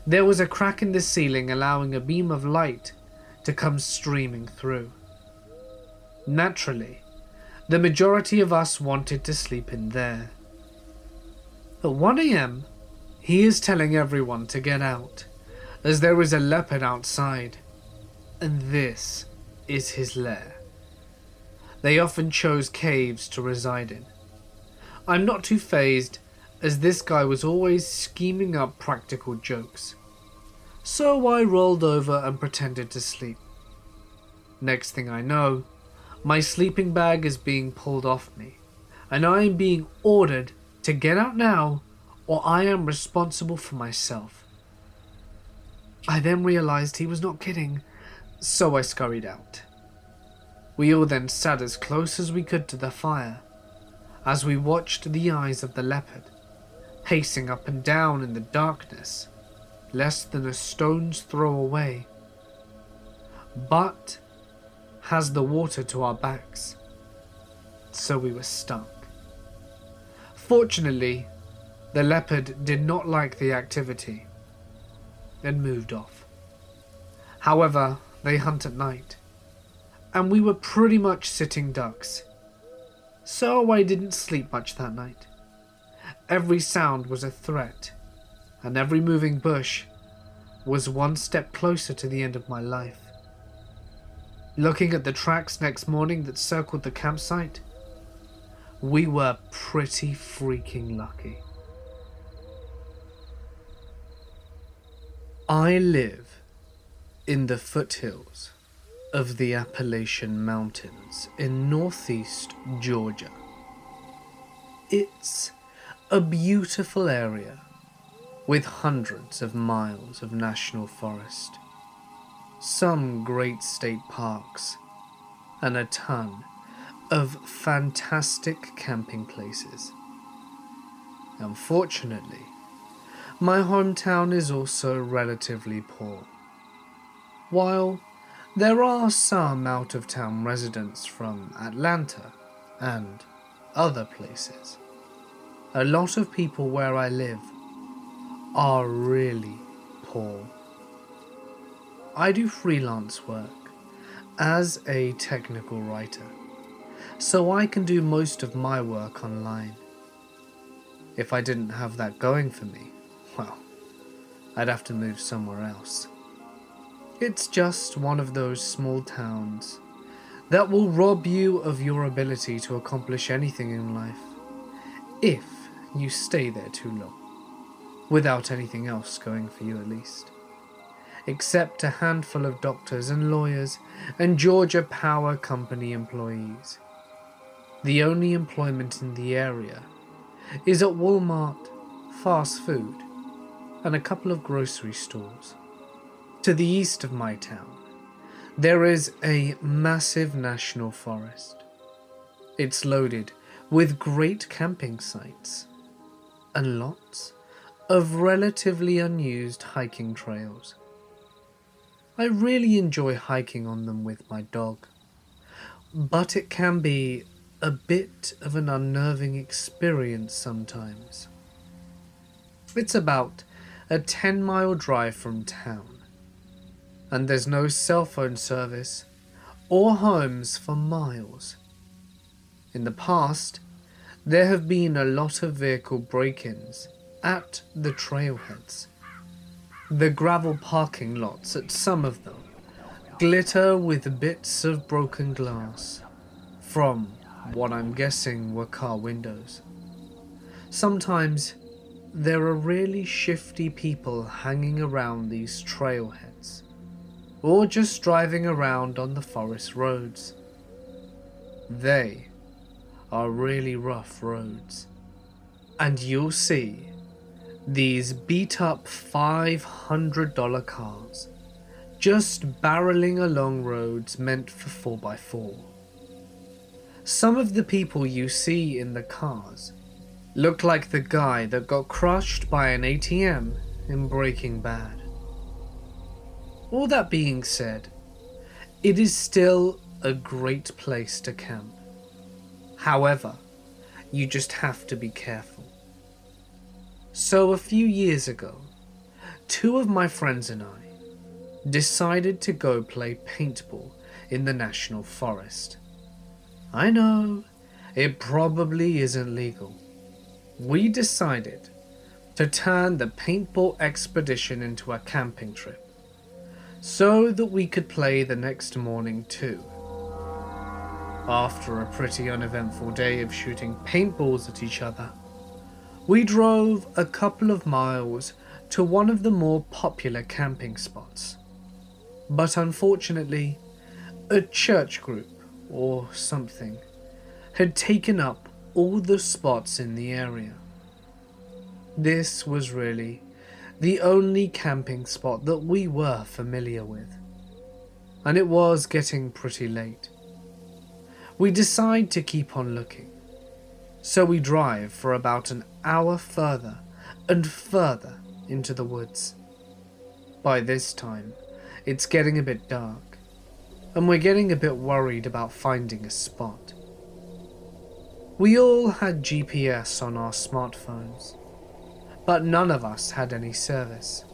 There was a crack in the ceiling allowing a beam of light to come streaming through. Naturally, the majority of us wanted to sleep in there. At 1 a.m, he is telling everyone to get out, as there is a leopard outside, and this is his lair. They often chose caves to reside in. I'm not too fazed, as this guy was always scheming up practical jokes. So I rolled over and pretended to sleep. Next thing I know, my sleeping bag is being pulled off me, and I am being ordered to get out now, or I am responsible for myself. I then realized he was not kidding, so I scurried out. We all then sat as close as we could to the fire, as we watched the eyes of the leopard, pacing up and down in the darkness, less than a stone's throw away, but has the water to our backs, so we were stuck. Fortunately, the leopard did not like the activity and moved off. However, they hunt at night, and we were pretty much sitting ducks, so I didn't sleep much that night. Every sound was a threat, and every moving bush was one step closer to the end of my life. Looking at the tracks next morning that circled the campsite, we were pretty freaking lucky. I live in the foothills of the Appalachian Mountains in northeast Georgia. It's a beautiful area with hundreds of miles of national forest, some great state parks, and a ton of fantastic camping places. Unfortunately, my hometown is also relatively poor. While there are some out-of-town residents from Atlanta and other places, a lot of people where I live are really poor. I do freelance work as a technical writer, so I can do most of my work online. If I didn't have that going for me, well, I'd have to move somewhere else. It's just one of those small towns that will rob you of your ability to accomplish anything in life, if you stay there too long, without anything else going for you at least. Except a handful of doctors and lawyers and Georgia Power Company employees. The only employment in the area is at Walmart, fast food, and a couple of grocery stores. To the east of my town, there is a massive national forest. It's loaded with great camping sites and lots of relatively unused hiking trails. I really enjoy hiking on them with my dog, but it can be a bit of an unnerving experience sometimes. It's about a 10-mile drive from town, and there's no cell phone service or homes for miles. In the past, there have been a lot of vehicle break-ins at the trailheads. The gravel parking lots at some of them glitter with bits of broken glass from what I'm guessing were car windows. Sometimes there are really shifty people hanging around these trailheads, or just driving around on the forest roads. They are really rough roads, and you'll see these beat-up $500 cars just barreling along roads meant for 4x4. Some of the people you see in the cars look like the guy that got crushed by an ATM in Breaking Bad. All that being said, it is still a great place to camp. However, you just have to be careful. So a few years ago, two of my friends and I decided to go play paintball in the National Forest. I know, it probably isn't legal. We decided to turn the paintball expedition into a camping trip, so that we could play the next morning too. After a pretty uneventful day of shooting paintballs at each other, we drove a couple of miles to one of the more popular camping spots. But unfortunately, a church group or something had taken up all the spots in the area. This was really the only camping spot that we were familiar with, and it was getting pretty late. We decide to keep on looking, so we drive for about an hour further and further into the woods. By this time, it's getting a bit dark, and we're getting a bit worried about finding a spot. We all had GPS on our smartphones, but none of us had any service.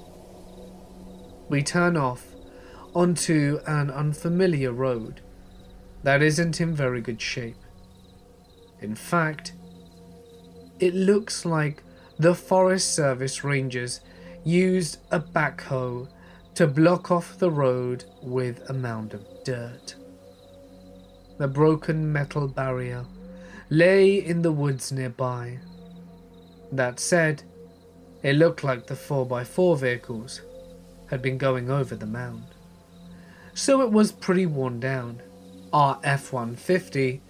We turn off onto an unfamiliar road that isn't in very good shape. In fact, it looks like the Forest Service rangers used a backhoe to block off the road with a mound of dirt. The broken metal barrier lay in the woods nearby. That said, it looked like the 4x4 vehicles had been going over the mound. So it was pretty worn down. Our F-150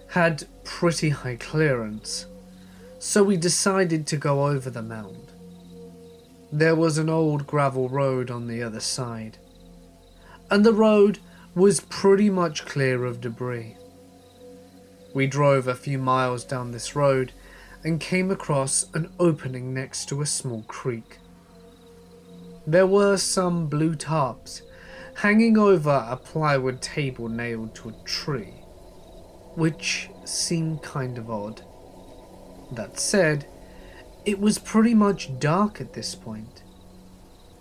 had pretty high clearance, so we decided to go over the mound. There was an old gravel road on the other side, and the road was pretty much clear of debris. We drove a few miles down this road and came across an opening next to a small creek. There were some blue tarps hanging over a plywood table nailed to a tree, which seemed kind of odd. That said, it was pretty much dark at this point,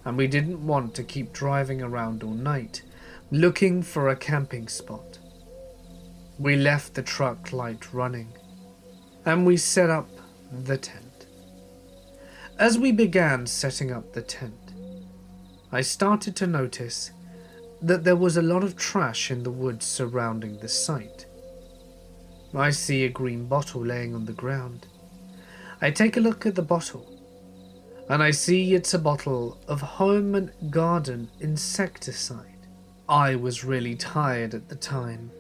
and we didn't want to keep driving around all night looking for a camping spot. We left the truck light running, and we set up the tent. As we began setting up the tent, I started to notice that there was a lot of trash in the woods surrounding the site. I see a green bottle laying on the ground. I take a look at the bottle, and I see it's a bottle of Home and Garden insecticide. I was really tired at the time,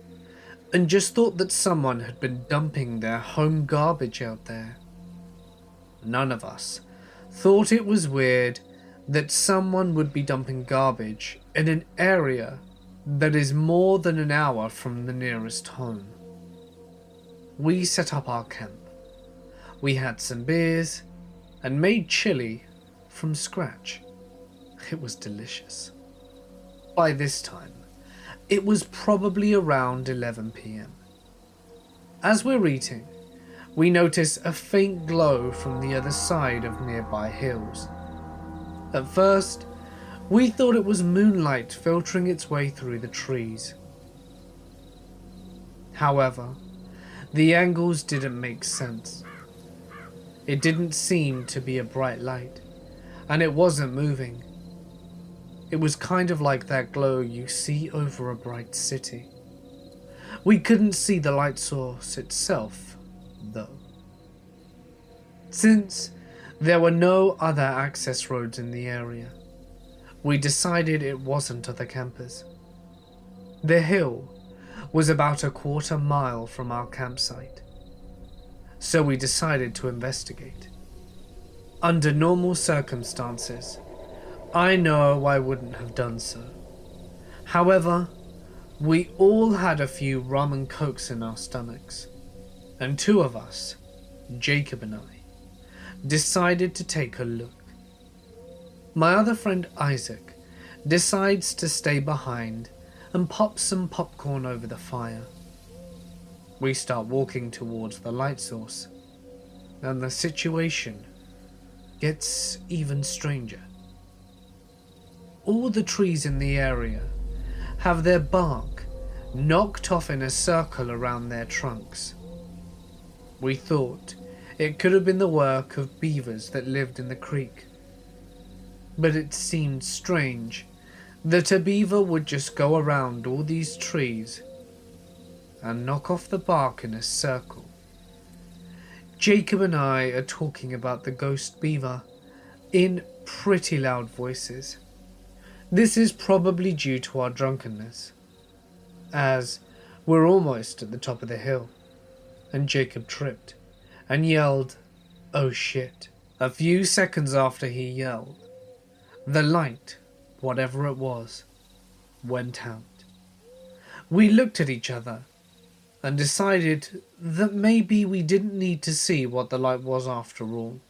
and just thought that someone had been dumping their home garbage out there. None of us thought it was weird that someone would be dumping garbage in an area that is more than an hour from the nearest home. We set up our camp. We had some beers and made chili from scratch. It was delicious. By this time, it was probably around 11 p.m. As we're eating, we notice a faint glow from the other side of nearby hills. At first, we thought it was moonlight filtering its way through the trees. However, the angles didn't make sense. It didn't seem to be a bright light, and it wasn't moving. It was kind of like that glow you see over a bright city. We couldn't see the light source itself, though. Since there were no other access roads in the area, we decided it wasn't other campers. The hill was about a quarter mile from our campsite, so we decided to investigate. Under normal circumstances, I know I wouldn't have done so. However, we all had a few rum and cokes in our stomachs, and two of us, Jacob and I, decided to take a look. My other friend Isaac decides to stay behind and pop some popcorn over the fire. We start walking towards the light source, and the situation gets even stranger. All the trees in the area have their bark knocked off in a circle around their trunks. We thought it could have been the work of beavers that lived in the creek, but it seemed strange that a beaver would just go around all these trees and knock off the bark in a circle. Jacob and I are talking about the ghost beaver in pretty loud voices. This is probably due to our drunkenness, as we're almost at the top of the hill, and Jacob tripped and yelled, "Oh shit." A few seconds after he yelled, the light, whatever it was, went out. We looked at each other and decided that maybe we didn't need to see what the light was after all.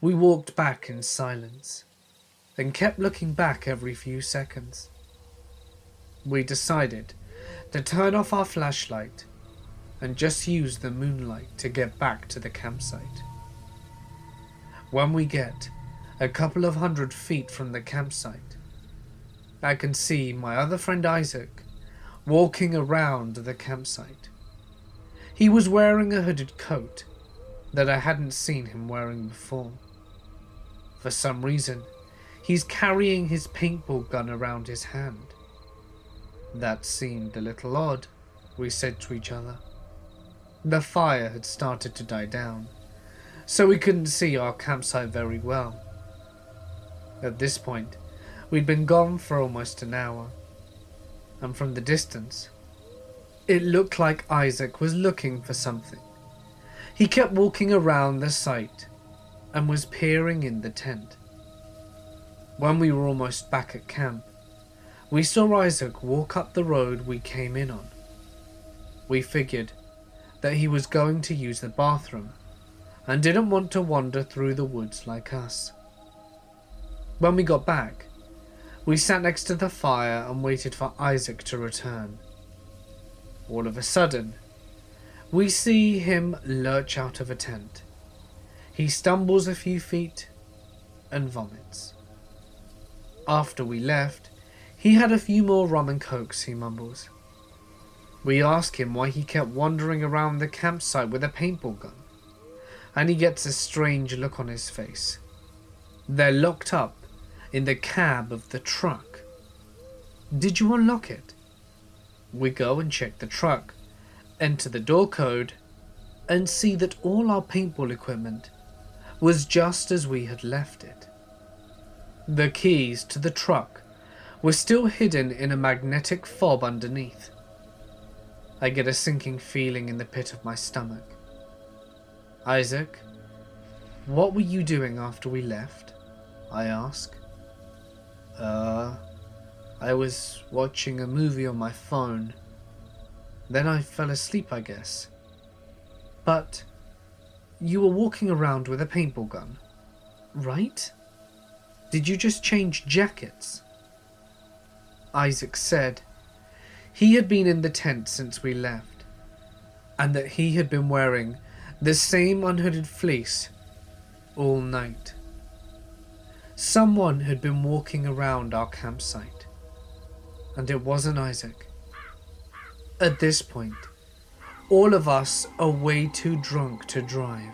We walked back in silence and kept looking back every few seconds. We decided to turn off our flashlight and just use the moonlight to get back to the campsite. When we get a couple of 100 feet from the campsite, I can see my other friend Isaac walking around the campsite. He was wearing a hooded coat that I hadn't seen him wearing before. For some reason, he's carrying his paintball gun around his hand. That seemed a little odd, we said to each other. The fire had started to die down, so we couldn't see our campsite very well. At this point, we'd been gone for almost an hour, and from the distance, it looked like Isaac was looking for something. He kept walking around the site and was peering in the tent. When we were almost back at camp, we saw Isaac walk up the road we came in on. We figured that he was going to use the bathroom and didn't want to wander through the woods like us. When we got back, we sat next to the fire and waited for Isaac to return. All of a sudden, we see him lurch out of a tent. He stumbles a few feet and vomits. After we left, he had a few more rum and cokes, he mumbles. We ask him why he kept wandering around the campsite with a paintball gun, and he gets a strange look on his face. They're locked up in the cab of the truck. Did you unlock it? We go and check the truck, enter the door code, and see that all our paintball equipment was just as we had left it. The keys to the truck were still hidden in a magnetic fob underneath. I get a sinking feeling in the pit of my stomach. Isaac, what were you doing after we left? I ask. I was watching a movie on my phone. Then I fell asleep, I guess. But you were walking around with a paintball gun, right? Did you just change jackets? Isaac said he had been in the tent since we left, and that he had been wearing the same unhooded fleece all night. Someone had been walking around our campsite, and it wasn't Isaac. At this point, all of us are way too drunk to drive,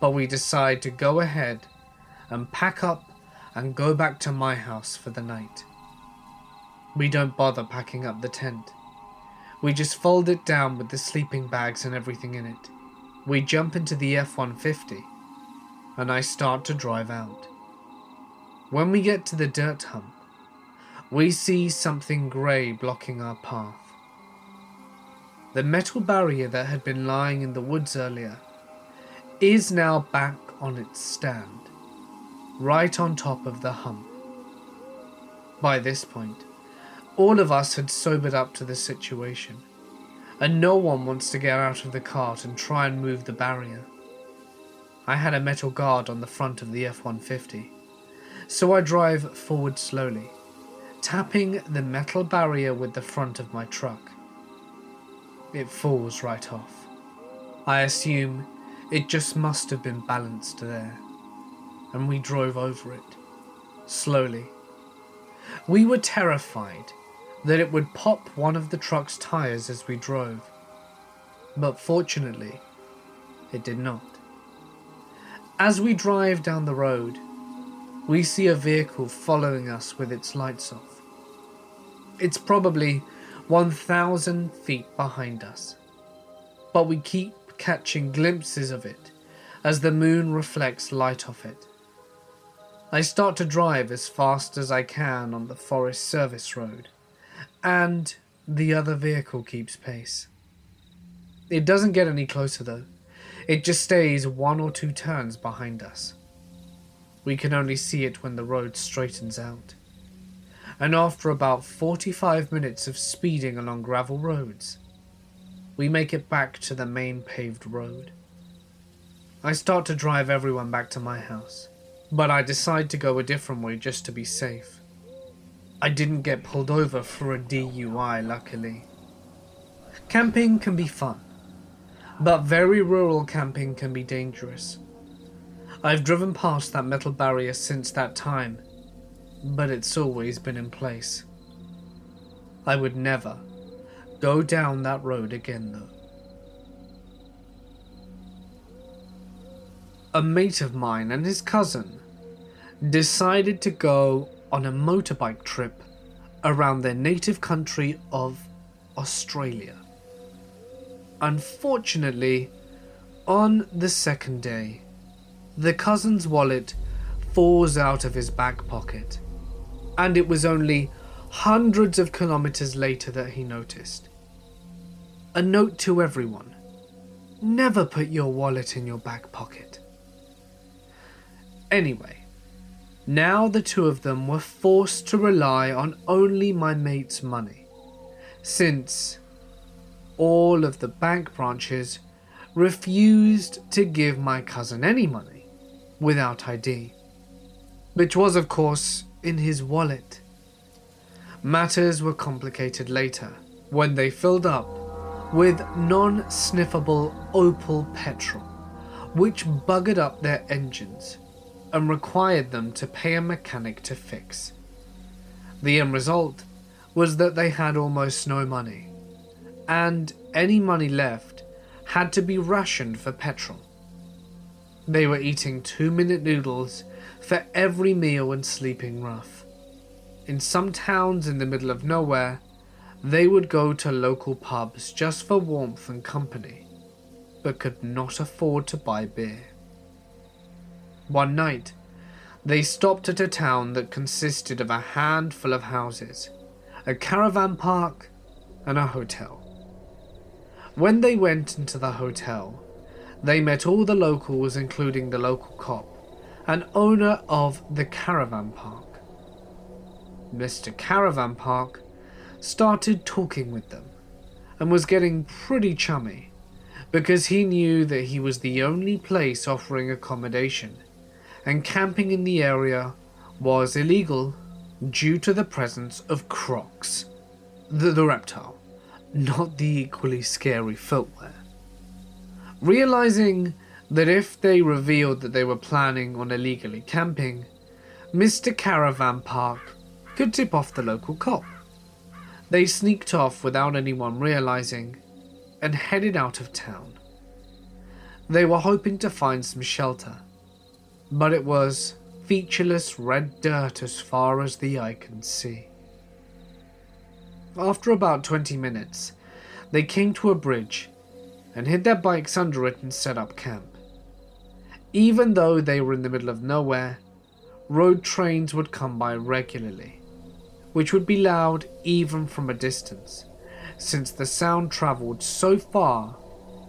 but we decide to go ahead and pack up and go back to my house for the night. We don't bother packing up the tent. We just fold it down with the sleeping bags and everything in it. We jump into the F-150 and I start to drive out. When we get to the dirt hump, we see something grey blocking our path. The metal barrier that had been lying in the woods earlier is now back on its stand, right on top of the hump. By this point, all of us had sobered up to the situation, and no one wants to get out of the cart and try and move the barrier. I had a metal guard on the front of the F-150, so I drive forward slowly, tapping the metal barrier with the front of my truck. It falls right off. I assume it just must have been balanced there, and we drove over it, slowly. We were terrified that it would pop one of the truck's tires as we drove, but fortunately, it did not. As we drive down the road, we see a vehicle following us with its lights off. It's probably 1,000 feet behind us, but we keep catching glimpses of it as the moon reflects light off it. I start to drive as fast as I can on the Forest Service road, and the other vehicle keeps pace. It doesn't get any closer though. It just stays 1 or 2 turns behind us. We can only see it when the road straightens out. And after about 45 minutes of speeding along gravel roads, we make it back to the main paved road. I start to drive everyone back to my house, but I decide to go a different way just to be safe. I didn't get pulled over for a DUI, luckily. Camping can be fun, but very rural camping can be dangerous. I've driven past that metal barrier since that time, but it's always been in place. I would never go down that road again though. A mate of mine and his cousin decided to go on a motorbike trip around their native country of Australia. Unfortunately, on the second day, the cousin's wallet falls out of his back pocket, and it was only hundreds of kilometers later that he noticed. A note to everyone: never put your wallet in your back pocket. Anyway, now the two of them were forced to rely on only my mate's money, since all of the bank branches refused to give my cousin any money without ID, which was of course in his wallet. Matters were complicated later when they filled up with non-sniffable Opel petrol, which buggered up their engines and required them to pay a mechanic to fix. The end result was that they had almost no money, and any money left had to be rationed for petrol. They were eating 2-minute noodles for every meal and sleeping rough. In some towns in the middle of nowhere, they would go to local pubs just for warmth and company, but could not afford to buy beer. One night, they stopped at a town that consisted of a handful of houses, a caravan park, and a hotel. When they went into the hotel, they met all the locals, including the local cop and owner of the caravan park. Mr. Caravan Park started talking with them and was getting pretty chummy because he knew that he was the only place offering accommodation, and camping in the area was illegal due to the presence of crocs, the reptile, not the equally scary footwear. Realizing that if they revealed that they were planning on illegally camping, Mr. Caravan Park could tip off the local cop. They sneaked off without anyone realizing and headed out of town. They were hoping to find some shelter, but it was featureless red dirt as far as the eye can see. After about 20 minutes, they came to a bridge and hid their bikes under it and set up camp. Even though they were in the middle of nowhere, road trains would come by regularly, which would be loud even from a distance, since the sound travelled so far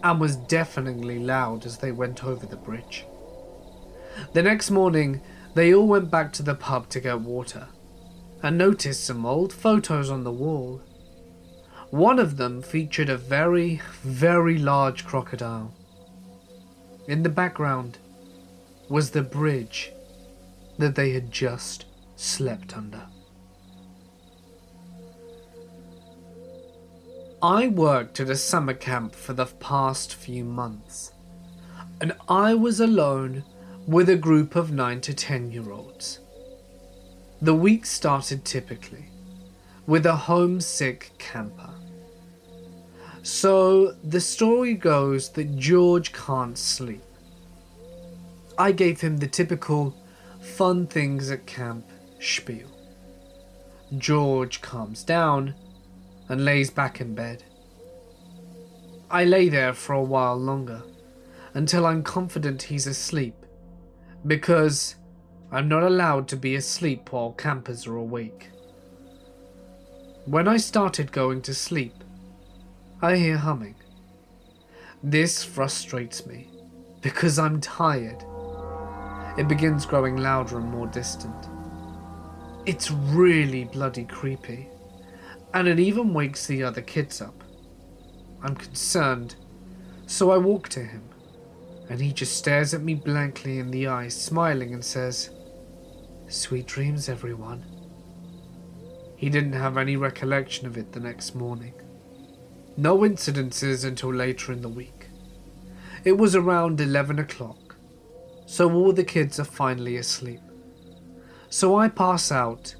and was deafeningly loud as they went over the bridge. The next morning, they all went back to the pub to get water and noticed some old photos on the wall. One of them featured a very, very large crocodile. In the background was the bridge that they had just slept under. I worked at a summer camp for the past few months, and I was alone with a group of 9 to 10-year-olds. The week started typically with a homesick camper. So the story goes that George can't sleep. I gave him the typical fun things at camp spiel. George calms down and lays back in bed. I lay there for a while longer, until I'm confident he's asleep, because I'm not allowed to be asleep while campers are awake. When I started going to sleep, I hear humming. This frustrates me, because I'm tired. It begins growing louder and more distant. It's really bloody creepy, and it even wakes the other kids up. I'm concerned, so I walk to him, and he just stares at me blankly in the eyes, smiling, and says, "Sweet dreams, everyone." He didn't have any recollection of it the next morning. No incidences until later in the week. It was around 11 o'clock, so all the kids are finally asleep. So I pass out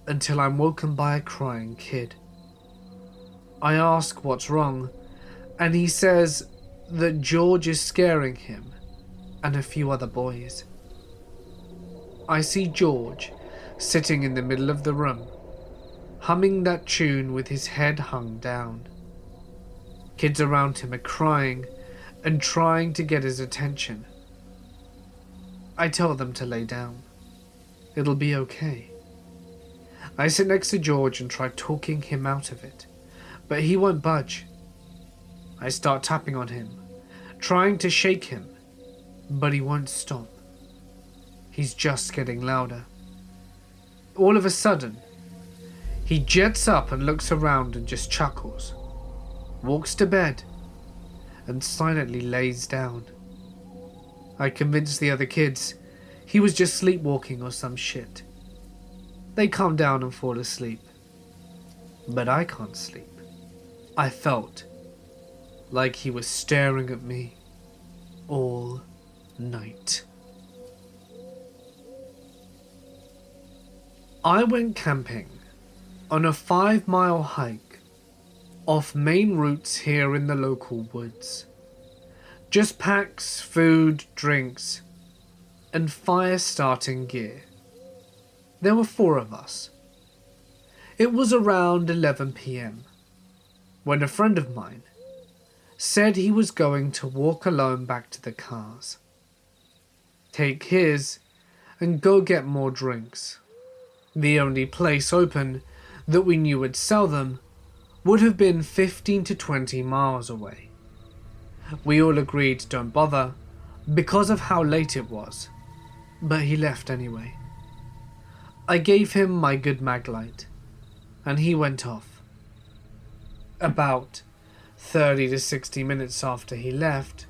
until I'm woken by a crying kid. I ask what's wrong, and he says that George is scaring him and a few other boys. I see George sitting in the middle of the room, humming that tune with his head hung down. Kids around him are crying and trying to get his attention. I tell them to lay down. It'll be okay. I sit next to George and try talking him out of it, but he won't budge. I start tapping on him, trying to shake him, but he won't stop. He's just getting louder. All of a sudden, he jets up and looks around and just chuckles, walks to bed, and silently lays down. I convinced the other kids he was just sleepwalking or some shit. They calm down and fall asleep. But I can't sleep. I felt like he was staring at me all night. I went camping on a 5-mile hike off main routes here in the local woods. Just packs, food, drinks, and fire starting gear. There were 4 of us. It was around 11 p.m. when a friend of mine said he was going to walk alone back to the cars, take his, and go get more drinks. The only place open that we knew would sell them would have been 15 to 20 miles away. We all agreed don't bother because of how late it was, but he left anyway. I gave him my good mag light, and he went off. About 30 to 60 minutes after he left,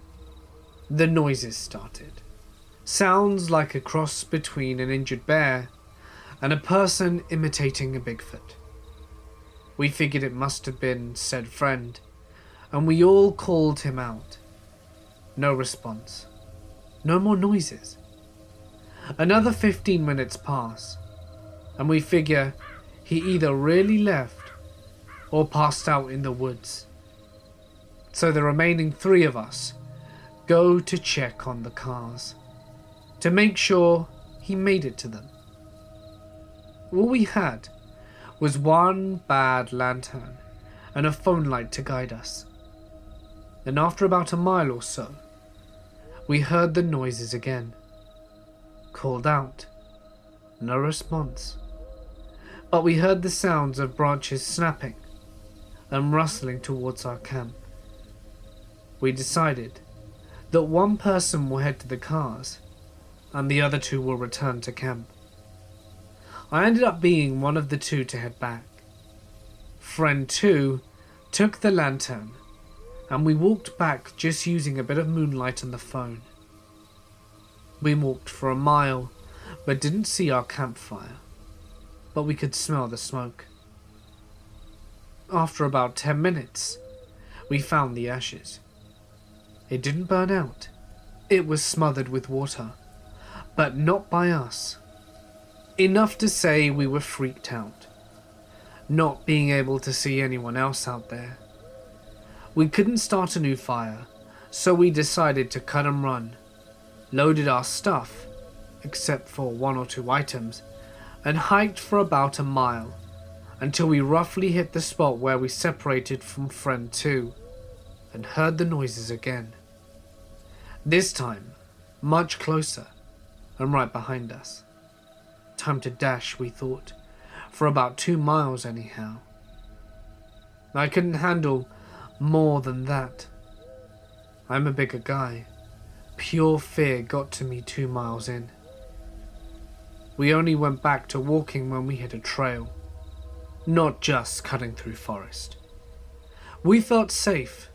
the noises started. Sounds like a cross between an injured bear and a person imitating a Bigfoot. We figured it must have been said friend, and we all called him out. No response. No more noises. Another 15 minutes pass, and we figure he either really left or passed out in the woods. So the remaining 3 of us go to check on the cars to make sure he made it to them. All we had was one bad lantern and a phone light to guide us. And after about a mile or so, we heard the noises again. Called out. No response. But we heard the sounds of branches snapping and rustling towards our camp. We decided that one person will head to the cars and the other 2 will return to camp. I ended up being one of the 2 to head back. Friend 2 took the lantern and we walked back just using a bit of moonlight on the phone. We walked for a mile but didn't see our campfire, but we could smell the smoke. After about 10 minutes, we found the ashes. It didn't burn out. It was smothered with water, but not by us. Enough to say we were freaked out, not being able to see anyone else out there. We couldn't start a new fire, so we decided to cut and run, loaded our stuff, except for 1 or 2 items, and hiked for about a mile until we roughly hit the spot where we separated from friend 2 and heard the noises again. This time, much closer and right behind us. Time to dash, we thought, for about 2 miles anyhow. I couldn't handle more than that. I'm a bigger guy. Pure fear got to me 2 miles in. We only went back to walking when we hit a trail, not just cutting through forest. We felt safe.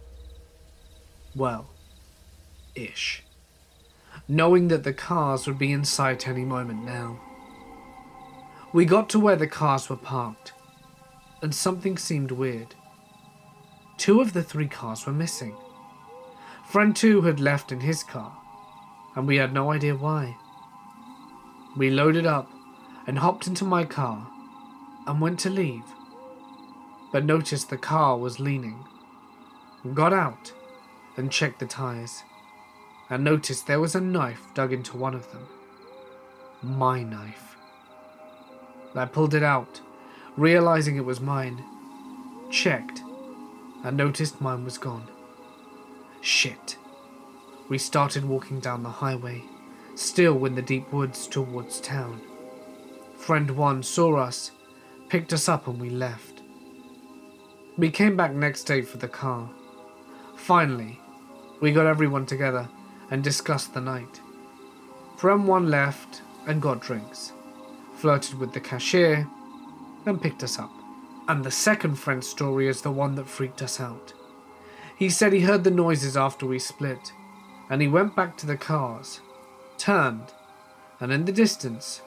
Well, ish. Knowing that the cars would be in sight any moment now. We got to where the cars were parked, and something seemed weird. 2 of the 3 cars were missing. Friend 2 had left in his car, and we had no idea why. We loaded up and hopped into my car and went to leave, but noticed the car was leaning. Got out and checked the tires, and noticed there was a knife dug into one of them. My knife. I pulled it out, Realizing it was mine, checked and noticed mine was gone. Shit. We started walking down the highway, still in the deep woods towards town. Friend 1 saw us, picked us up and we left. We came back next day for the car. Finally, we got everyone together and discussed the night. Friend 1 left and got drinks, flirted with the cashier and picked us up. And the second friend's story is the one that freaked us out. He said he heard the noises after we split, and he went back to the cars, turned, and in the distance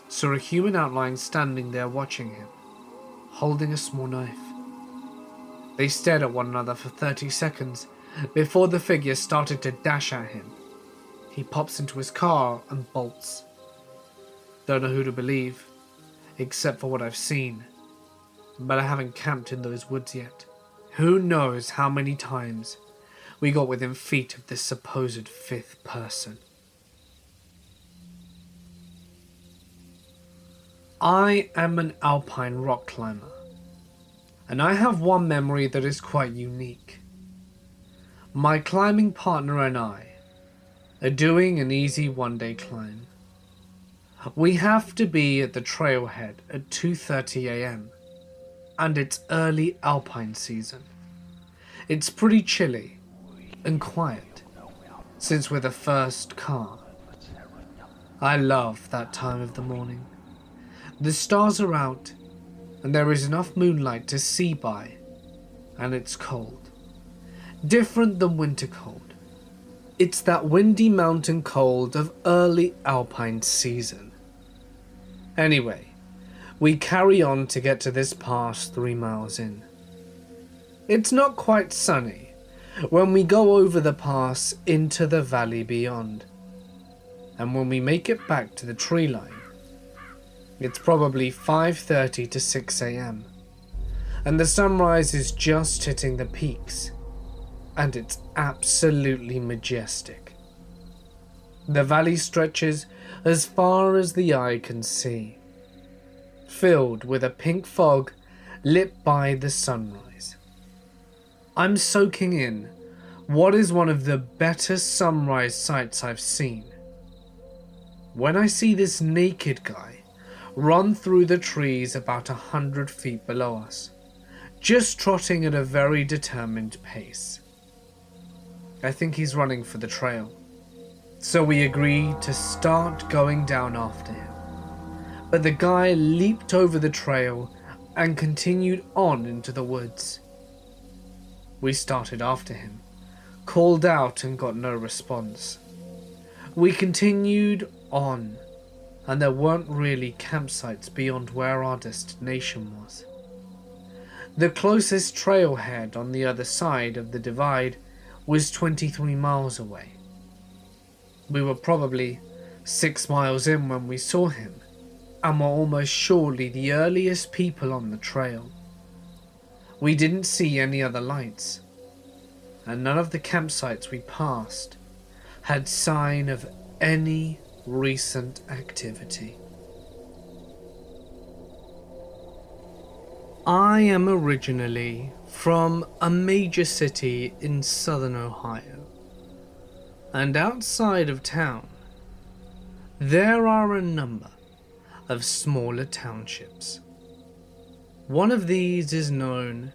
saw a human outline standing there watching him, holding a small knife. They stared at one another for 30 seconds before the figure started to dash at him. He pops into his car and bolts. Don't know who to believe, except for what I've seen, but I haven't camped in those woods yet. Who knows how many times we got within feet of this supposed fifth person. I am an alpine rock climber, and I have one memory that is quite unique. My climbing partner and I are doing an easy one-day climb. We have to be at the trailhead at 2:30 a.m. and it's early alpine season. It's pretty chilly and quiet since we're the first car. I love that time of the morning. The stars are out and there is enough moonlight to see by, and it's cold. Different than winter cold. It's that windy mountain cold of early alpine season. Anyway, we carry on to get to this pass 3 miles in. It's not quite sunny when we go over the pass into the valley beyond. And when we make it back to the tree line, it's probably 5:30 to 6 a.m. and the sunrise is just hitting the peaks, and it's absolutely majestic. The valley stretches as far as the eye can see, filled with a pink fog lit by the sunrise. I'm soaking in what is one of the better sunrise sights I've seen, when I see this naked guy run through the trees about 100 feet below us, just trotting at a very determined pace. I think he's running for the trail, so we agreed to start going down after him. But the guy leaped over the trail and continued on into the woods. We started after him, called out and got no response. We continued on, and there weren't really campsites beyond where our destination was. The closest trailhead on the other side of the divide was 23 miles away. We were probably 6 miles in when we saw him, and were almost surely the earliest people on the trail. We didn't see any other lights, and none of the campsites we passed had sign of any recent activity. I am originally from a major city in southern Ohio, and outside of town there are a number of smaller townships. One of these is known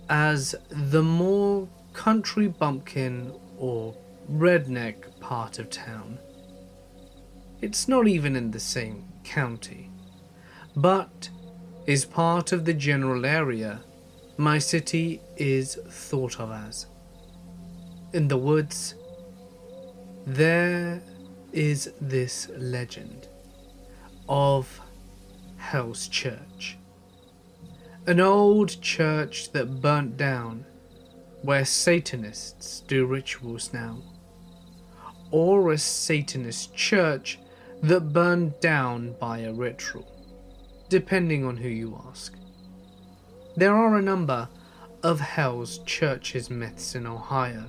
as the more country bumpkin or redneck part of town. It's not even in the same county, but is part of the general area my city is thought of as. In the woods, there is this legend of Hell's Church, an old church that burnt down, where Satanists do rituals now, or a Satanist church that burned down by a ritual, depending on who you ask. There are a number of Hell's Churches myths in Ohio,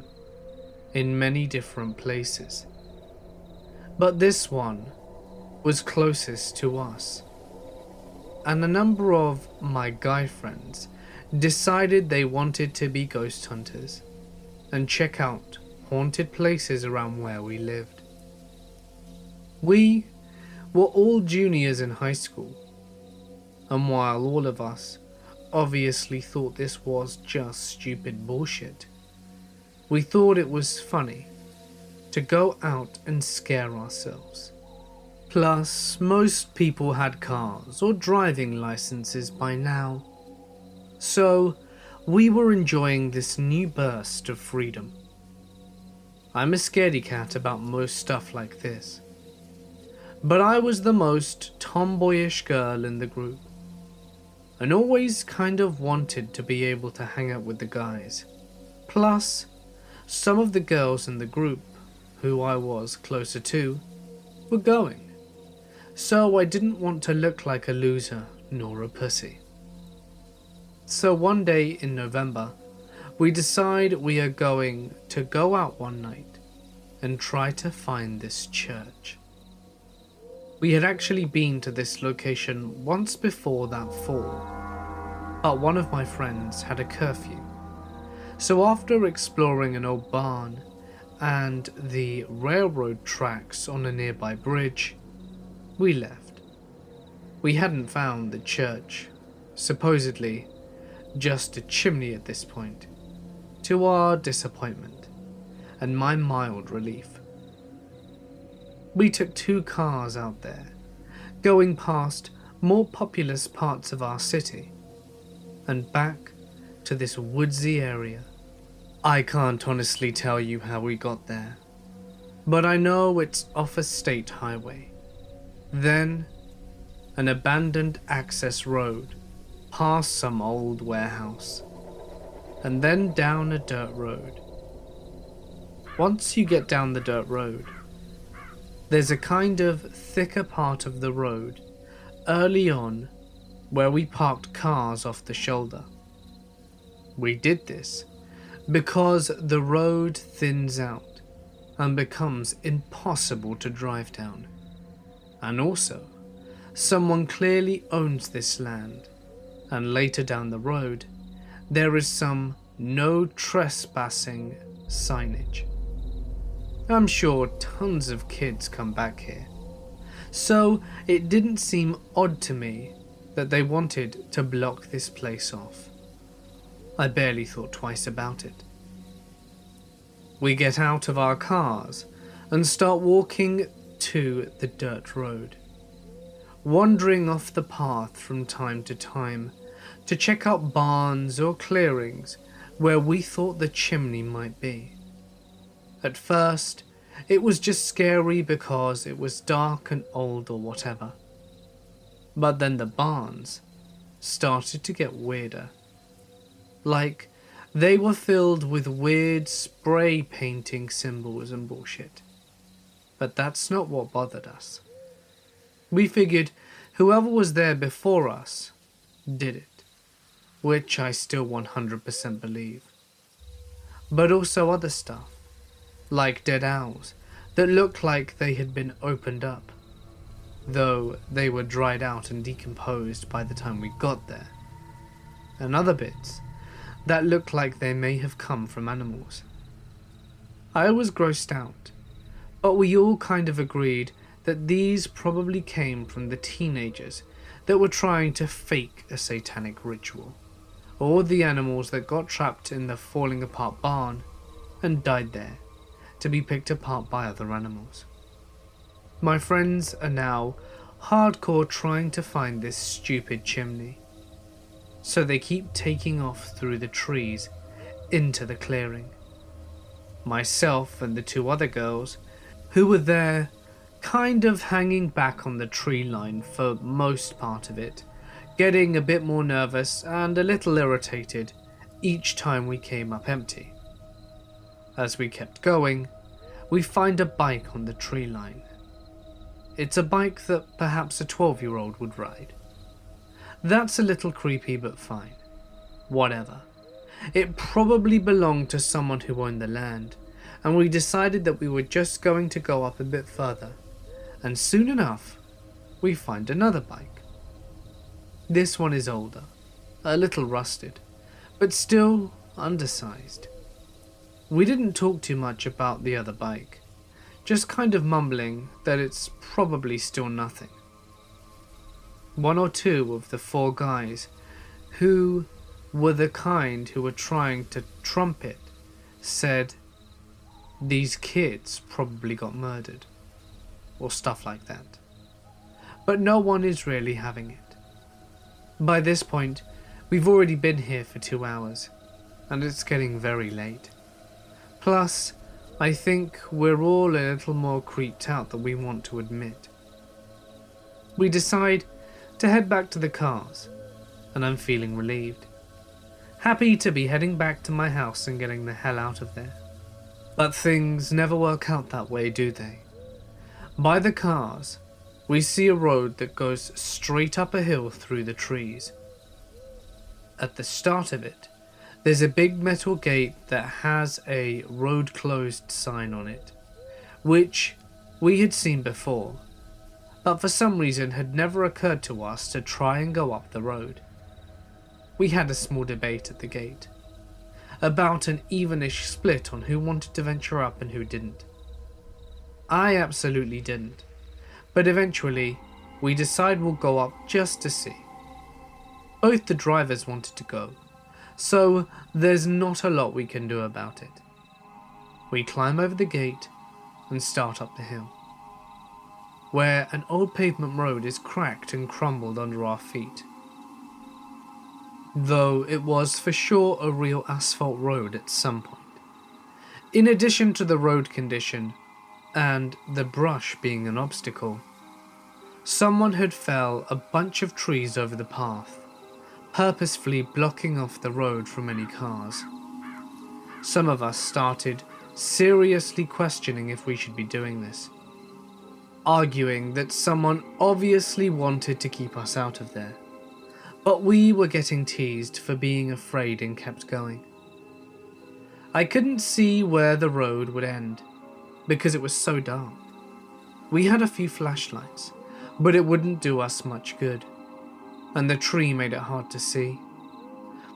in many different places, but this one was closest to us, and a number of my guy friends decided they wanted to be ghost hunters and check out haunted places around where we lived. We were all juniors in high school, and while all of us obviously thought this was just stupid bullshit, we thought it was funny to go out and scare ourselves. Plus, most people had cars or driving licenses by now, so we were enjoying this new burst of freedom. I'm a scaredy cat about most stuff like this, but I was the most tomboyish girl in the group, and always kind of wanted to be able to hang out with the guys. Plus, some of the girls in the group, who I was closer to, were going, so I didn't want to look like a loser nor a pussy. So one day in November, we decide we are going to go out one night and try to find this church. We had actually been to this location once before that fall, but one of my friends had a curfew. So after exploring an old barn and the railroad tracks on a nearby bridge, we left. We hadn't found the church, supposedly just a chimney at this point, to our disappointment and my mild relief. We took 2 cars out there, going past more populous parts of our city and back to this woodsy area. I can't honestly tell you how we got there, but I know it's off a state highway, then an abandoned access road past some old warehouse, and then down a dirt road. Once you get down the dirt road, there's a kind of thicker part of the road early on where we parked cars off the shoulder. We did this because the road thins out and becomes impossible to drive down. And also, someone clearly owns this land, and later down the road, there is some no trespassing signage. I'm sure tons of kids come back here, so it didn't seem odd to me that they wanted to block this place off. I barely thought twice about it. We get out of our cars and start walking to the dirt road, wandering off the path from time to time to check out barns or clearings where we thought the chimney might be. At first, it was just scary because it was dark and old or whatever. But then the barns started to get weirder. Like, they were filled with weird spray painting symbols and bullshit. But that's not what bothered us. We figured whoever was there before us did it, which I still 100% believe. But also other stuff, like dead owls that looked like they had been opened up, though they were dried out and decomposed by the time we got there, and other bits that looked like they may have come from animals. I was grossed out, but we all kind of agreed that these probably came from the teenagers that were trying to fake a satanic ritual, or the animals that got trapped in the falling apart barn and died there to be picked apart by other animals. My friends are now hardcore trying to find this stupid chimney, so they keep taking off through the trees into the clearing. Myself and the 2 other girls, who were there kind of hanging back on the tree line for most part of it, getting a bit more nervous and a little irritated each time we came up empty. As we kept going, we find a bike on the tree line. It's a bike that perhaps a 12-year-old would ride. That's a little creepy, but fine. Whatever. It probably belonged to someone who owned the land, and we decided that we were just going to go up a bit further, and soon enough, we find another bike. This one is older, a little rusted, but still undersized. We didn't talk too much about the other bike, just kind of mumbling that it's probably still nothing. One or two of the four guys, who were the kind who were trying to trump it, said these kids probably got murdered, or stuff like that. But no one is really having it. By this point, we've already been here for 2 hours, and it's getting very late. Plus, I think we're all a little more creeped out than we want to admit. We decide to head back to the cars, and I'm feeling relieved. Happy to be heading back to my house and getting the hell out of there. But things never work out that way, do they? By the cars, we see a road that goes straight up a hill through the trees. At the start of it, there's a big metal gate that has a road closed sign on it, which we had seen before, but for some reason had never occurred to us to try and go up the road. We had a small debate at the gate, about an evenish split on who wanted to venture up and who didn't. I absolutely didn't, but eventually we decide we'll go up just to see. Both the drivers wanted to go, so there's not a lot we can do about it. We climb over the gate and start up the hill, where an old pavement road is cracked and crumbled under our feet. Though it was for sure a real asphalt road at some point. In addition to the road condition and the brush being an obstacle, someone had felled a bunch of trees over the path, purposefully blocking off the road from any cars. Some of us started seriously questioning if we should be doing this, arguing that someone obviously wanted to keep us out of there, but we were getting teased for being afraid and kept going. I couldn't see where the road would end, because it was so dark. We had a few flashlights, but it wouldn't do us much good, and the tree made it hard to see.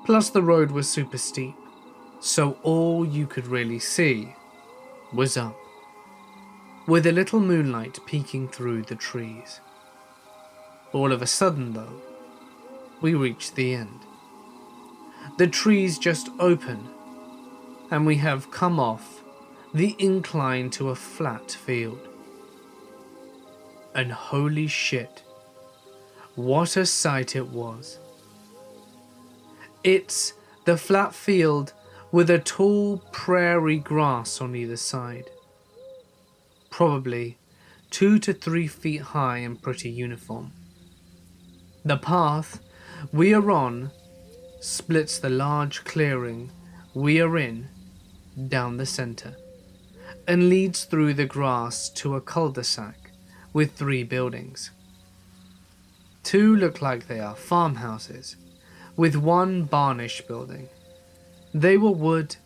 Plus the road was super steep, so all you could really see was up, with a little moonlight peeking through the trees. All of a sudden though, we reached the end. The trees just open, and we have come off the incline to a flat field. And holy shit, what a sight it was. It's the flat field with a tall prairie grass on either side. Probably 2 to 3 feet high and pretty uniform. The path we are on splits the large clearing we are in down the center and leads through the grass to a cul-de-sac with 3 buildings. 2 look like they are farmhouses, with 1 barnish building. They were wood,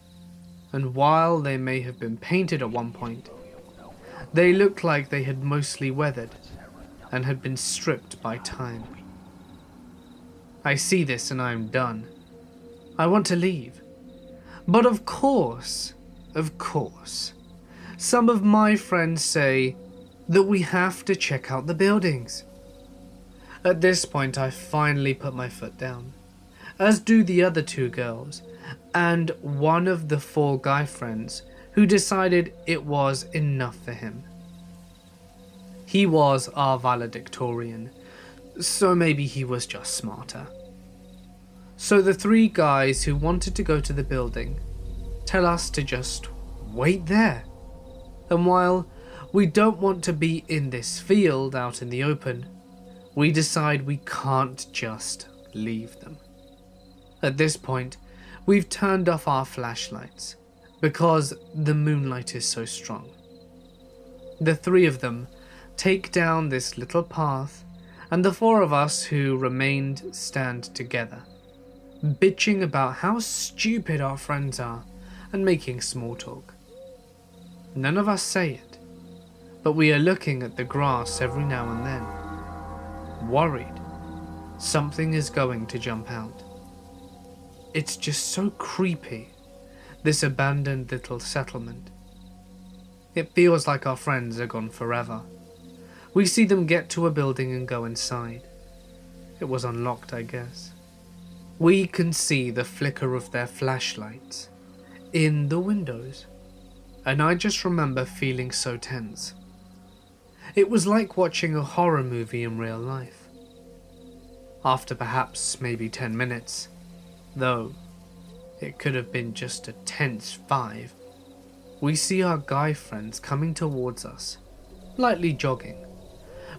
and while they may have been painted at one point, they looked like they had mostly weathered and had been stripped by time. I see this and I am done. I want to leave. But of course, some of my friends say that we have to check out the buildings. At this point, I finally put my foot down, as do the other 2 girls, and one of the 4 guy friends who decided it was enough for him. He was our valedictorian, so maybe he was just smarter. So the 3 guys who wanted to go to the building tell us to just wait there. And while we don't want to be in this field out in the open, we decide we can't just leave them. At this point, we've turned off our flashlights because the moonlight is so strong. The 3 of them take down this little path, and the 4 of us who remained stand together, bitching about how stupid our friends are and making small talk. None of us say it, but we are looking at the grass every now and then, worried Something is going to jump out. It's just so creepy, this abandoned little settlement. It feels like our friends are gone forever. We see them get to a building and go inside. It was unlocked, I guess. We can see the flicker of their flashlights in the windows, and I just remember feeling so tense. It was like watching a horror movie in real life. After perhaps maybe 10 minutes, though it could have been just a tense 5, we see our guy friends coming towards us, lightly jogging,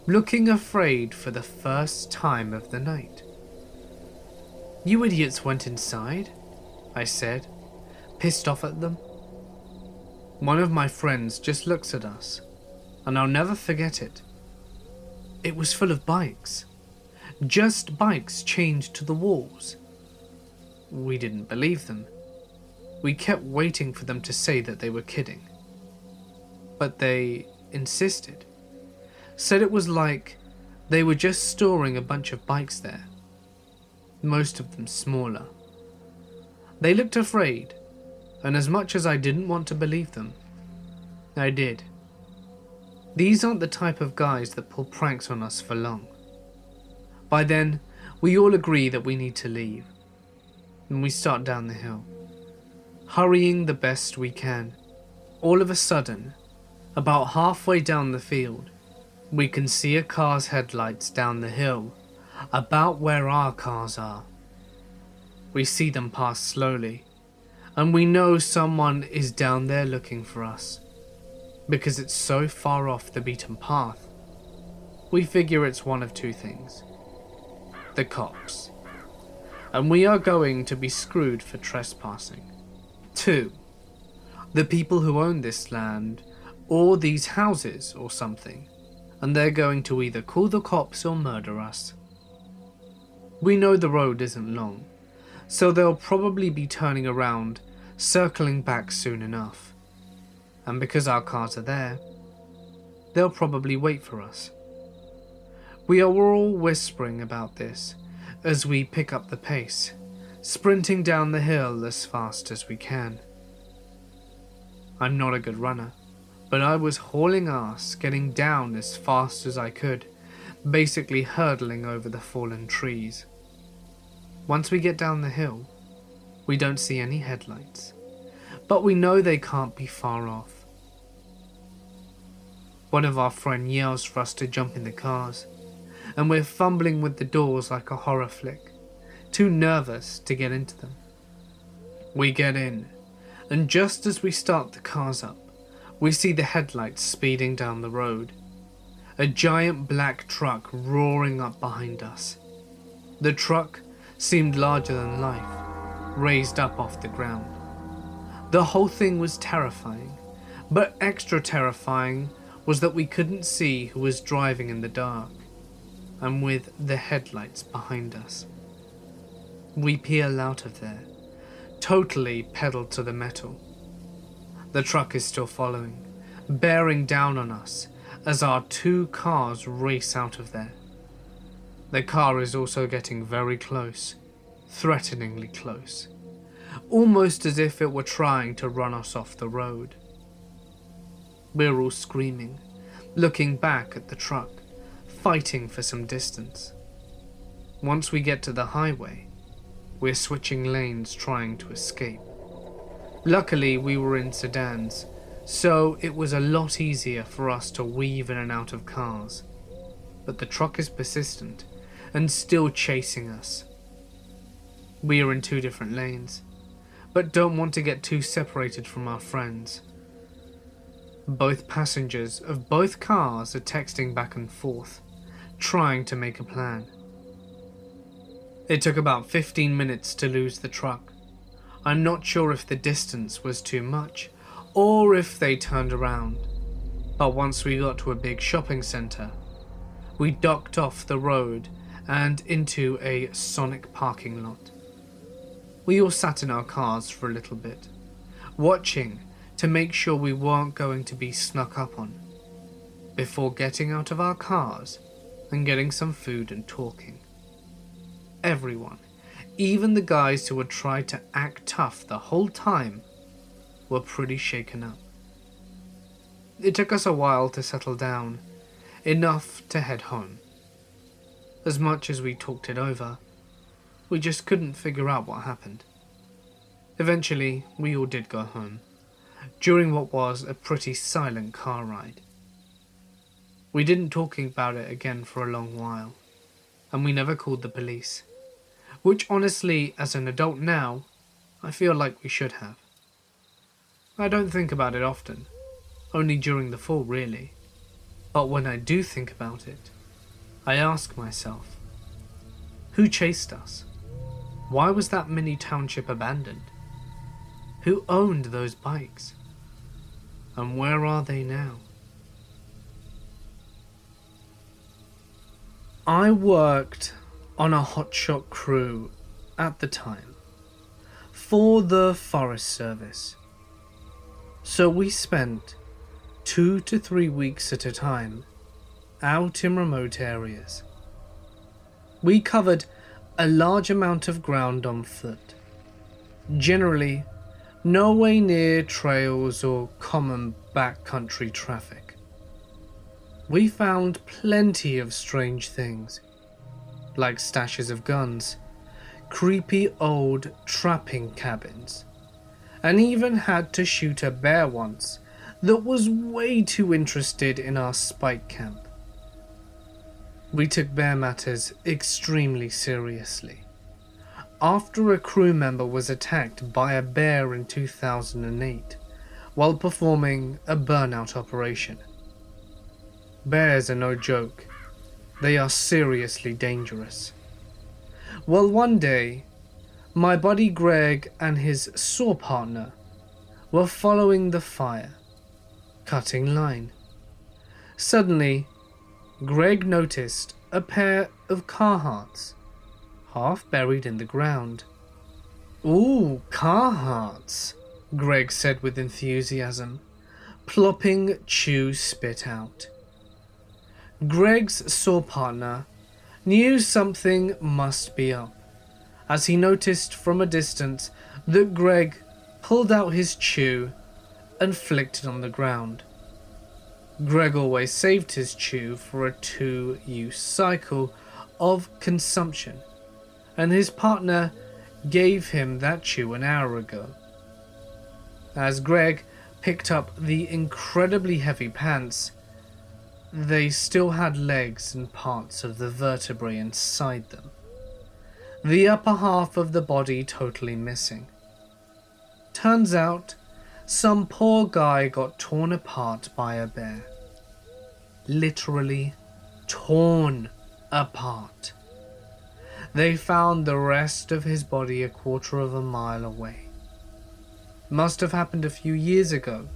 looking afraid for the first time of the night. "You idiots went inside?" I said, pissed off at them. One of my friends just looks at us, and I'll never forget it. It was full of bikes. Just bikes chained to the walls. We didn't believe them. We kept waiting for them to say that they were kidding. But they insisted. Said it was like they were just storing a bunch of bikes there. Most of them smaller. They looked afraid, and as much as I didn't want to believe them, I did. These aren't the type of guys that pull pranks on us for long. By then, we all agree that we need to leave, and we start down the hill, hurrying the best we can. All of a sudden, about halfway down the field, we can see a car's headlights down the hill, about where our cars are. We see them pass slowly, and we know someone is down there looking for us. Because it's so far off the beaten path, we figure it's one of two things. The cops. And we are going to be screwed for trespassing. 2. The people who own this land, or these houses or something, and they're going to either call the cops or murder us. We know the road isn't long, so they'll probably be turning around, circling back soon enough. And because our cars are there, they'll probably wait for us. We are all whispering about this as we pick up the pace, sprinting down the hill as fast as we can. I'm not a good runner, but I was hauling ass, getting down as fast as I could, basically hurdling over the fallen trees. Once we get down the hill, we don't see any headlights, but we know they can't be far off. One of our friends yells for us to jump in the cars, and we're fumbling with the doors like a horror flick, too nervous to get into them. We get in, and just as we start the cars up, we see the headlights speeding down the road. A giant black truck roaring up behind us. The truck seemed larger than life, raised up off the ground. The whole thing was terrifying, but extra terrifying was that we couldn't see who was driving in the dark, and with the headlights behind us. We peel out of there, totally pedal to the metal. The truck is still following, bearing down on us as our 2 cars race out of there. The car is also getting very close, threateningly close, almost as if it were trying to run us off the road. We're all screaming, looking back at the truck, fighting for some distance. Once we get to the highway, we're switching lanes trying to escape. Luckily, we were in sedans, so it was a lot easier for us to weave in and out of cars. But the truck is persistent and still chasing us. We are in 2 different lanes, but don't want to get too separated from our friends. Both passengers of both cars are texting back and forth, trying to make a plan. It took about 15 minutes to lose the truck. I'm not sure if the distance was too much, or if they turned around, but once we got to a big shopping centre, we docked off the road and into a Sonic parking lot. We all sat in our cars for a little bit, watching to make sure we weren't going to be snuck up on, before getting out of our cars and getting some food and talking. everyone, even the guys who had tried to act tough the whole time, were pretty shaken up. It took us a while to settle down, enough to head home. As much as we talked it over, we just couldn't figure out what happened. Eventually, we all did go home, during what was a pretty silent car ride. We didn't talk about it again for a long while, and we never called the police, which honestly, as an adult now, I feel like we should have. I don't think about it often, only during the fall really, but when I do think about it, I ask myself, who chased us? Why was that mini township abandoned? Who owned those bikes? And where are they now? I worked on a hotshot crew at the time for the Forest Service. So we spent 2 to 3 weeks at a time out in remote areas. We covered a large amount of ground on foot, generally no way near trails or common backcountry traffic. We found plenty of strange things, like stashes of guns, creepy old trapping cabins, and even had to shoot a bear once that was way too interested in our spike camp. We took bear matters extremely seriously. After a crew member was attacked by a bear in 2008 while performing a burnout operation. Bears are no joke. They are seriously dangerous. Well, one day, my buddy Greg and his saw partner were following the fire, cutting line. Suddenly, Greg noticed a pair of Carhartts, half buried in the ground. "Ooh, Carhartts," Greg said with enthusiasm, plopping chew spit out. Greg's saw partner knew something must be up, as he noticed from a distance that Greg pulled out his chew and flicked it on the ground. Greg always saved his chew for a 2-use cycle of consumption, and his partner gave him that chew an hour ago. As Greg picked up the incredibly heavy pants, they still had legs and parts of the vertebrae inside them, the upper half of the body totally missing. Turns out, some poor guy got torn apart by a bear. Literally torn apart. They found the rest of his body a quarter of a mile away. Must have happened a few years ago,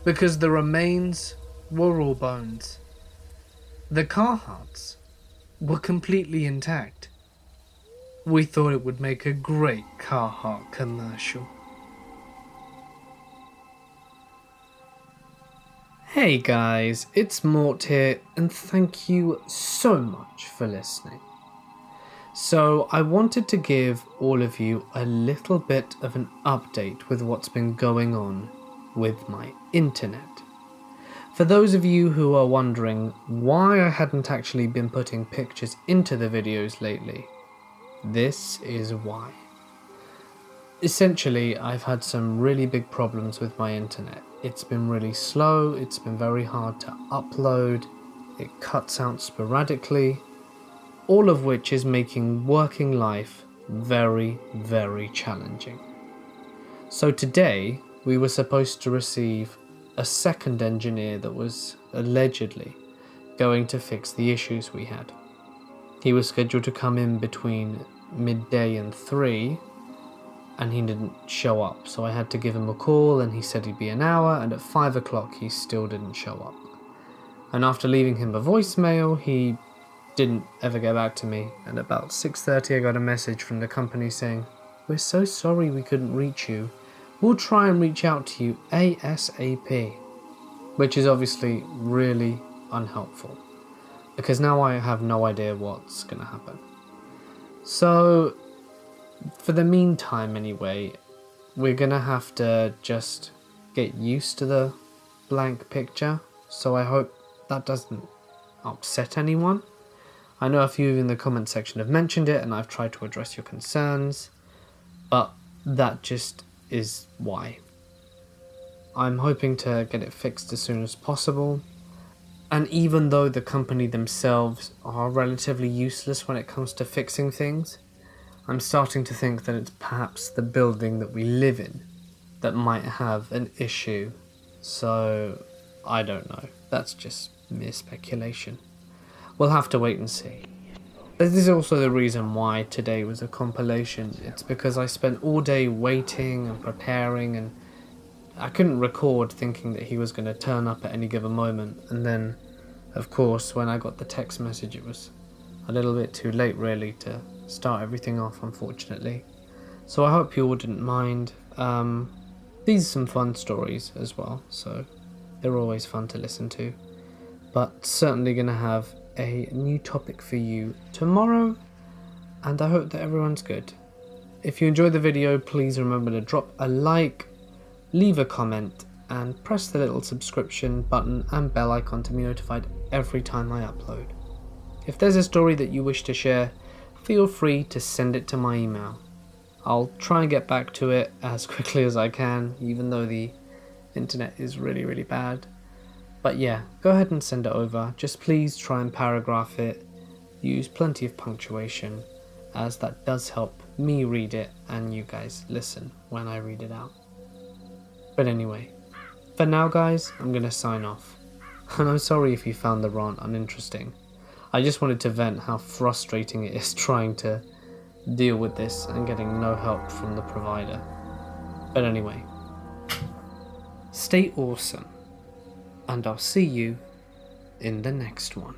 because the remains were all bones. The Carhartts were completely intact. We thought it would make a great Carhartt commercial. Hey guys, it's Mort here, and thank you so much for listening. So I wanted to give all of you a little bit of an update with what's been going on with my internet. For those of you who are wondering why I hadn't actually been putting pictures into the videos lately, this is why. Essentially, I've had some really big problems with my internet. It's been really slow, it's been very hard to upload, it cuts out sporadically, all of which is making working life very, very challenging. So today, we were supposed to receive a second engineer that was allegedly going to fix the issues we had. He was scheduled to come in between midday and 3, and he didn't show up, so I had to give him a call, and he said he'd be an hour, and at 5 o'clock he still didn't show up. And after leaving him a voicemail, he didn't ever get back to me, and about 6:30 I got a message from the company saying, "We're so sorry we couldn't reach you. We'll try and reach out to you ASAP," which is obviously really unhelpful, because now I have no idea what's going to happen. So, for the meantime anyway, we're gonna have to just get used to the blank picture, so I hope that doesn't upset anyone. I know a few in the comment section have mentioned it and I've tried to address your concerns, but that just is why. I'm hoping to get it fixed as soon as possible, and even though the company themselves are relatively useless when it comes to fixing things, I'm starting to think that it's perhaps the building that we live in that might have an issue. So, I don't know. That's just mere speculation. We'll have to wait and see. This is also the reason why today was a compilation. It's because I spent all day waiting and preparing, and I couldn't record thinking that he was going to turn up at any given moment. And then, of course, when I got the text message, it was a little bit too late really to start everything off, unfortunately. So I hope you all didn't mind. These are some fun stories as well, so they're always fun to listen to. But certainly going to have a new topic for you tomorrow, and I hope that everyone's good. If you enjoyed the video, please remember to drop a like, leave a comment, and press the little subscription button and bell icon to be notified every time I upload. If there's a story that you wish to share, feel free to send it to my email. I'll try and get back to it as quickly as I can, even though the internet is really bad. But yeah, go ahead and send it over. Just please try and paragraph it. Use plenty of punctuation, as that does help me read it and you guys listen when I read it out. But anyway, for now guys, I'm gonna sign off. And I'm sorry if you found the rant uninteresting. I just wanted to vent how frustrating it is trying to deal with this and getting no help from the provider. But anyway, stay awesome, and I'll see you in the next one.